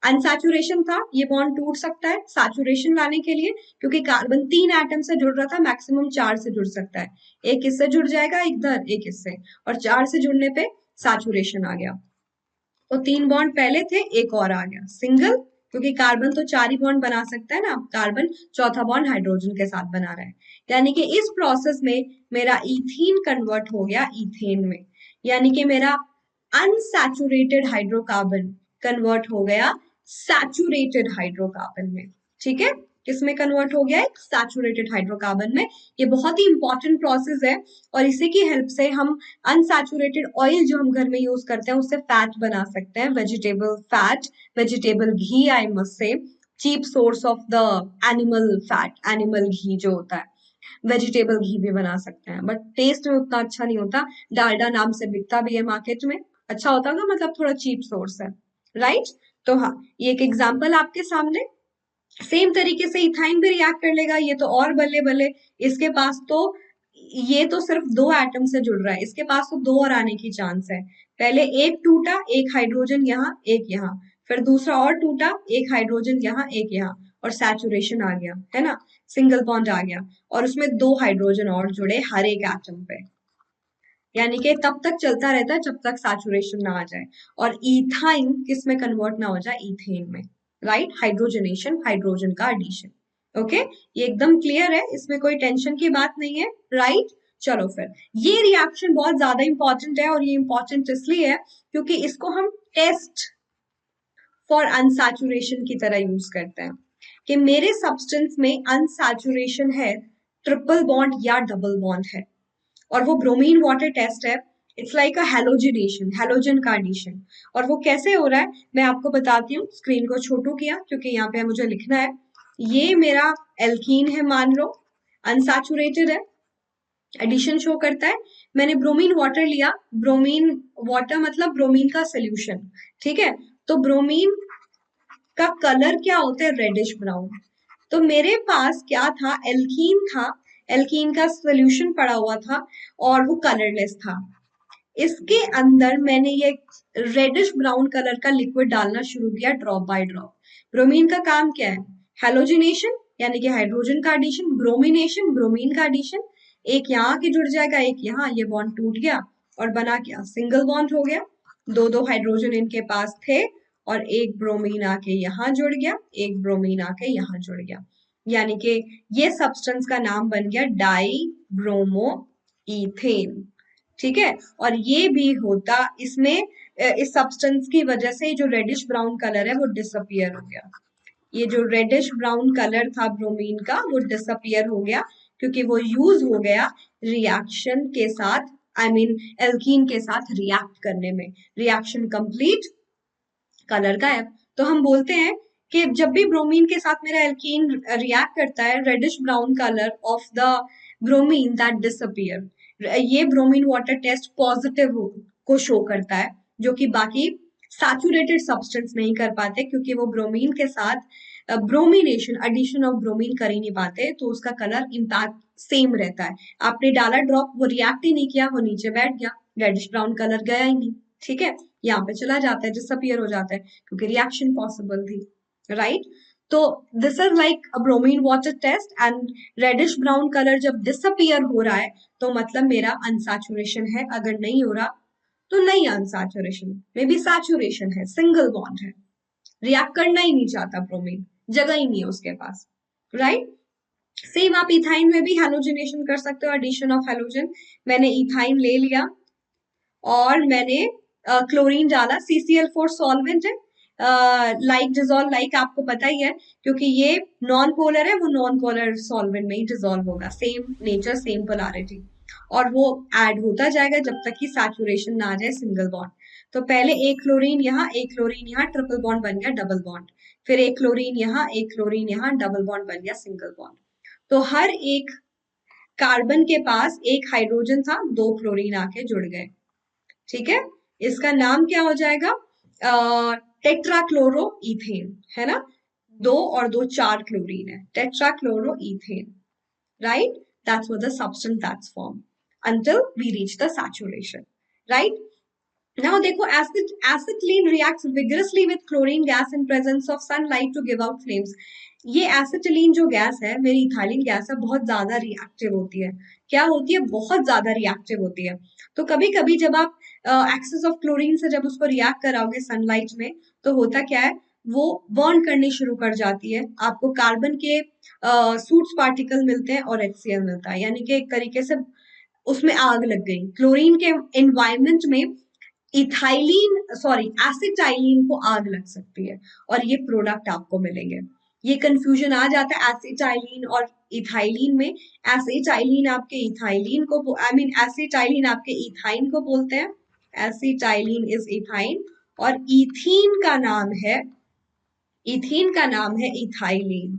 अनसैचुरेशन था, ये बॉन्ड टूट सकता है सैचुरेशन लाने के लिए, क्योंकि कार्बन 3 एटम से जुड़ रहा था, मैक्सिमम 4 से जुड़ सकता है। एक इससे जुड़ जाएगा, इधर एक इससे, और 4 से जुड़ने पे सैचुरेशन आ गया। तो 3 बॉन्ड पहले थे, एक और आ गया सिंगल, क्योंकि कार्बन तो 4 ही बॉन्ड बना सकता है ना, कार्बन चौथा बॉन्ड हाइड्रोजन के साथ बना रहा है। यानी कि इस प्रोसेस में मेरा इथीन कन्वर्ट हो गया इथेन में, यानी कि मेरा अनसैचुरेटेड हाइड्रोकार्बन कन्वर्ट हो गया सैचुरेटेड हाइड्रोकार्बन में। ठीक है, किसमें कन्वर्ट हो गया, एक सैचुरेटेड हाइड्रोकार्बन में। ये बहुत ही इंपॉर्टेंट प्रोसेस है, और इसी की हेल्प से हम अनसैचुरेटेड ऑयल जो हम घर में यूज करते हैं उससे फैट बना सकते हैं, vegetable fat, vegetable ghee, I must say cheap source of the animal fat, animal ghee जो होता है, वेजिटेबल घी भी बना सकते हैं, बट टेस्ट में उतना अच्छा नहीं होता। डालडा नाम से बिकता भी है मार्केट में, अच्छा होता है, मतलब थोड़ा चीप सोर्स है, राइट। तो हाँ, ये एक एग्जाम्पल आपके सामने। सेम तरीके से इथाइन भी रिएक्ट कर लेगा, ये तो और बल्ले बल्ले, इसके पास तो ये तो सिर्फ 2 एटम से जुड़ रहा है, इसके पास तो 2 और आने की चांस है। पहले एक टूटा, एक हाइड्रोजन यहाँ एक यहाँ, फिर दूसरा और टूटा, एक हाइड्रोजन यहाँ एक यहाँ, और सैचुरेशन आ गया, है ना, सिंगल बॉन्ड आ गया, और उसमें 2 हाइड्रोजन और जुड़े हर एक एटम पे, यानी कि तब तक चलता रहता है जब तक सैचुरेशन ना आ जाए, और इथाइन किस में कन्वर्ट ना हो जाए, इथेन में, राइट, हाइड्रोजनेशन, हाइड्रोजन का एडिशन। ओके, ये एकदम क्लियर है, इसमें कोई टेंशन की बात नहीं है, राइट। चलो फिर, ये रिएक्शन बहुत ज्यादा इंपॉर्टेंट है, और ये इंपॉर्टेंट इसलिए है क्योंकि इसको हम टेस्ट फॉर अनसैचुरेशन की तरह यूज करते हैं, कि मेरे सब्सटेंस में अनसैचुरेशन है, ट्रिपल बॉन्ड या डबल बॉन्ड है, और वो ब्रोमीन वाटर टेस्ट है। It's like a halogenation, halogen का एडिशन। और वो कैसे हो रहा है मैं आपको बताती हूँ, स्क्रीन को छोटू किया क्योंकि यहाँ पे मुझे लिखना है। ये मेरा एल्कीन है मान लो, अनसैचुरेटेड है, एडिशन शो करता है। मैंने ब्रोमीन वाटर लिया, ब्रोमीन वाटर मतलब ब्रोमीन का सोल्यूशन, ठीक है। तो ब्रोमीन का कलर क्या होता है, रेडिश ब्राउन। तो मेरे पास क्या था, एल्कीन था, एल्कीन का सोल्यूशन पड़ा हुआ था, और वो कलरलेस था। इसके अंदर मैंने ये रेडिश ब्राउन कलर का लिक्विड डालना शुरू किया, ड्रॉप बाय ड्रॉप। ब्रोमीन का काम क्या है, हेलोजिनेशन, यानी कि हाइड्रोजन का एडिशन, ब्रोमिनेशन, ब्रोमीन का एडिशन। एक यहाँ के जुड़ जाएगा, एक यहाँ, ये बॉन्ड टूट गया और बना क्या, सिंगल बॉन्ड हो गया। दो दो हाइड्रोजन इनके पास थे, और एक ब्रोमीन आके यहाँ जुड़ गया, एक ब्रोमीन आके यहाँ जुड़ गया, यानी कि ये सब्सटेंस का नाम बन गया डाई ब्रोमो इथेन। ठीक है, और ये भी होता इसमें, इस सब्सटेंस की वजह से जो रेडिश ब्राउन कलर है वो डिसअपियर हो गया। ये जो रेडिश ब्राउन कलर था ब्रोमीन का वो डिसअपियर हो गया, क्योंकि वो यूज हो गया रिएक्शन के साथ, आई मीन एल्कीन के साथ रिएक्ट करने में। रिएक्शन कंप्लीट, कलर गायब। तो हम बोलते हैं कि जब भी ब्रोमीन के साथ मेरा एल्कीन रिएक्ट करता है, reddish brown colour of the bromine that disappear, ये ब्रोमीन वाटर टेस्ट पॉजिटिव को शो करता है, जो कि बाकी सैचुरेटेड सब्सटेंस नहीं कर पाते, क्योंकि वो ब्रोमीन के साथ ब्रोमिनेशन, एडिशन ऑफ ब्रोमीन कर ही नहीं पाते, तो उसका कलर इम्पैक्ट सेम रहता है। आपने डाला ड्रॉप, वो रिएक्ट ही नहीं किया, वो नीचे बैठ गया, रेडिश ब्राउन कलर गया ही नहीं, ठीक है, यहाँ पे चला जाता है, डिसअपियर हो जाता है, क्योंकि रिएक्शन पॉसिबल थी, राइट। तो this is like a bromine water test, and reddish brown colour जब डिसअपियर हो रहा है तो मतलब मेरा अनसैचुरेशन है, अगर नहीं हो रहा तो नहीं अनसैचुरेशन, मे बी सैचुरेशन है, सिंगल बॉन्ड है, रिएक्ट करना ही नहीं चाहता ब्रोमीन, जगह ही नहीं है उसके पास, राइट। सेम आप इथाइन में भी हेलोजिनेशन कर सकते हो, एडिशन ऑफ हेलोजन। मैंने इथाइन ले लिया और मैंने क्लोरीन डाला, CCl4 सॉल्वेंट है, लाइक डिजोल्व, लाइक आपको पता ही है, क्योंकि ये नॉन पोलर है, वो नॉन पोलर सॉल्वेंट में ही डिजोल्व होगा, सेम नेचर सेम पोलैरिटी, और वो ऐड होता जाएगा जब तक कि सैचुरेशन ना आ जाए, सिंगल बॉन्ड। तो पहले एक क्लोरीन यहाँ, एक क्लोरीन यहाँ, ट्रिपल बॉन्ड बन गया डबल बॉन्ड, फिर एक क्लोरीन यहाँ, एक क्लोरीन यहाँ, डबल बॉन्ड बन गया सिंगल बॉन्ड। तो हर एक कार्बन के पास एक हाइड्रोजन था, 2 क्लोरीन आके जुड़ गए, ठीक है। इसका नाम क्या हो जाएगा, टेट्राक्लोरो इथेन, है ना, 2 और 2 4 क्लोरीन है, टेट्राक्लोरो ethane, right? That's what the substance that's formed until we reach the saturation, right? Now देखो, acetylene reacts vigorously with chlorine gas in presence of sunlight to give out flames. ये एसिटिलीन जो गैस है, मेरी इथाइलिन गैस है, बहुत ज्यादा रिएक्टिव होती है। क्या होती है? बहुत ज्यादा रिएक्टिव होती है। तो कभी कभी जब आप एक्सेस ऑफ क्लोरीन से जब उसको रिएक्ट कराओगे सनलाइट में, तो होता क्या है, वो बर्न करनी शुरू कर जाती है। आपको कार्बन के सूट्स पार्टिकल मिलते हैं और HCl मिलता है, यानी कि एक तरीके से उसमें आग लग गई। क्लोरीन के एनवायरमेंट में इथाइलिन सॉरी एसिटाइलिन को आग लग सकती है और ये प्रोडक्ट आपको मिलेंगे। ये कंफ्यूजन आ जाता है एसिटाइलिन और इथाइलिन में। एसिटाइलिन आपके इथाइलिन को आई मीन एसिटाइलिन आपके इथाइन को बोलते हैं। एसिटाइलिन इज इथाइन और इथीन का नाम है इथाइलिन।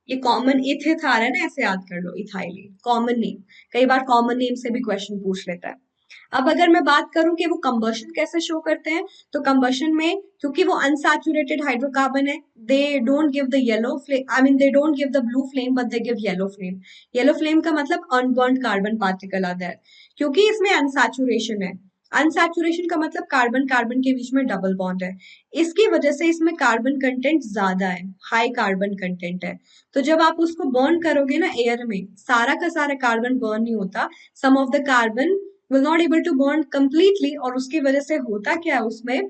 ये कॉमन इथिथ आ रहा है ना, ऐसे याद कर लो, इथाइलिन कॉमन नेम। कई बार कॉमन नेम से भी क्वेश्चन पूछ लेता है। अब अगर मैं बात करूं कि वो कंबशन कैसे शो करते हैं, तो कंबशन में क्योंकि वो अनसैचुरेटेड हाइड्रोकार्बन है, they don't give the yellow flame, I mean they don't give the blue flame but they give yellow flame. Yellow flame का मतलब अनबर्न्ड कार्बन पार्टिकल आता है, क्योंकि इसमें अनसैचुरेशन है। अनसैचुरेशन का मतलब कार्बन कार्बन के बीच में डबल बॉन्ड है, इसकी वजह से इसमें कार्बन कंटेंट ज्यादा है, हाई कार्बन कंटेंट है। तो जब आप उसको बर्न करोगे ना एयर में, सारा का सारा कार्बन बर्न नहीं होता, some of the carbon will not able to burn completely, और उसकी वजह से होता क्या है उसमें,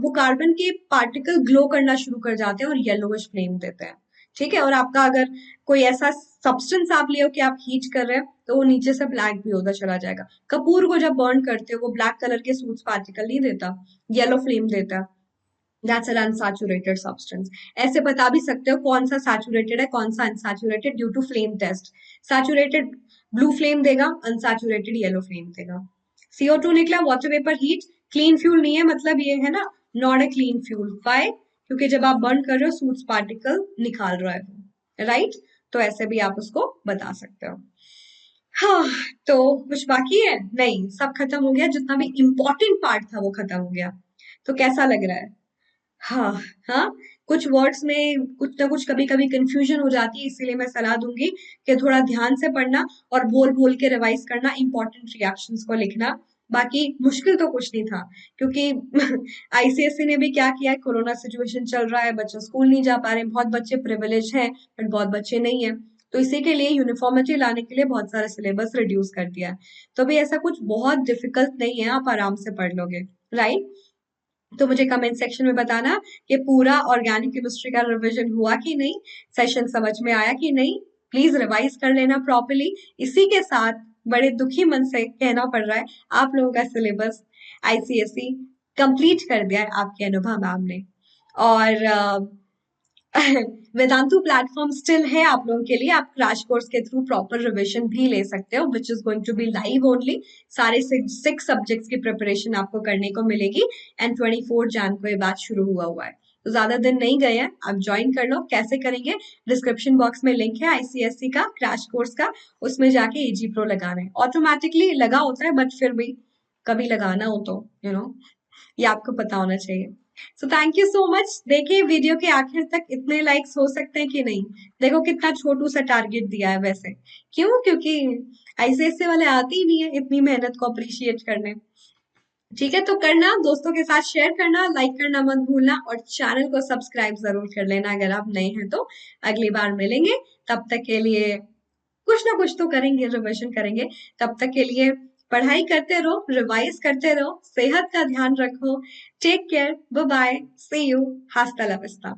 वो कार्बन के पार्टिकल ग्लो करना शुरू कर जाते हैं और येलोविश फ्लेम देते हैं। ठीक है, और आपका अगर कोई ऐसा सब्सटेंस आप ले कि आप हीट कर रहे हैं, तो वो नीचे से ब्लैक भी होता चला जाएगा। कपूर को जब बर्न करते हो, वो ब्लैक कलर के सूट्स पार्टिकल नहीं देता, येलो फ्लेम देता। That's an unsaturated substance. ऐसे बता भी सकते हो कौन सा सैचुरेटेड है कौन सा unsaturated due to flame test. Saturated blue flame देगा, अनसैचुरेटेड येलो फ्लेम देगा। CO2 निकला, water vapour heat, clean fuel नहीं है, मतलब ये है ना, not a clean fuel. Why? क्योंकि जब आप बर्न कर रहे हो सूट्स पार्टिकल निकाल रहा है वो, राइट? तो ऐसे भी आप उसको बता सकते हो। हाँ, तो कुछ बाकी है? नहीं, सब खत्म हो गया, जितना भी इम्पोर्टेंट पार्ट था वो खत्म हो गया। तो कैसा लग रहा है? हाँ, हाँ, कुछ वर्ड्स में कुछ ना कुछ कभी कभी कंफ्यूजन हो जाती है, इसीलिए मैं सलाह दूंगी कि थोड़ा ध्यान से पढ़ना और बोल बोल के रिवाइज करना, इंपॉर्टेंट रिएक्शंस को लिखना। बाकी मुश्किल तो कुछ नहीं था, क्योंकि ICSE ने भी क्या किया है, कोरोना सिचुएशन चल रहा है, बच्चे स्कूल नहीं जा पा रहे, बहुत बच्चे प्रिविलेज हैं बट बहुत बच्चे नहीं है। तो इसी के लिए यूनिफॉर्मिटी लाने के लिए बहुत सारा सिलेबस रिड्यूस कर दिया है। तो भी ऐसा कुछ बहुत डिफिकल्ट नहीं है, आप आराम से पढ़ लोगे, राइट? तो मुझे कमेंट सेक्शन में बताना कि पूरा ऑर्गेनिक केमिस्ट्री का रिवीजन हुआ कि नहीं, सेशन समझ में आया कि नहीं। प्लीज रिवाइज कर लेना प्रॉपर्ली। इसी के साथ बड़े दुखी मन से कहना पड़ रहा है, आप लोगों का सिलेबस ICSE कंप्लीट कर दिया है आपके अनुभव मैम ने। और वेदांतु प्लेटफॉर्म स्टिल है आप लोगों के लिए, आप क्रैश कोर्स के थ्रू प्रॉपर रिविजन भी ले सकते हो, which is going to be live only. सारे सिक्स सब्जेक्ट्स की प्रिपरेशन आपको करने को मिलेगी एंड 24 जैन को ये बैच शुरू हुआ है। तो ज्यादा दिन नहीं गए हैं, आप ज्वाइन कर लो। कैसे करेंगे? डिस्क्रिप्शन बॉक्स में लिंक है ICSE का क्रैश कोर्स का, उसमें जाके AG Pro लगाना है। ऑटोमेटिकली लगा होता है बट फिर भी कभी लगाना हो तो ये आपको पता होना चाहिए। So thank you so much. देखिए वीडियो के आखिर तक, इतने लाइक्स हो सकते हैं कि नहीं? देखो कितना छोटू सा टारगेट दिया है वैसे। क्यों? क्योंकि ICSE वाले आते ही नहीं है इतनी मेहनत को अप्रिशिएट करने। ठीक है, तो करना, दोस्तों के साथ शेयर करना, लाइक करना मत भूलना और चैनल को सब्सक्राइब जरूर कर लेना अगर आप नए हैं तो। अगली बार मिलेंगे, तब तक के लिए कुछ ना कुछ तो करेंगे, रिविजन करेंगे। तब तक के लिए पढ़ाई करते रहो, रिवाइज करते रहो, सेहत का ध्यान रखो। Take care, bye bye, see you, हास्ता ला विस्ता।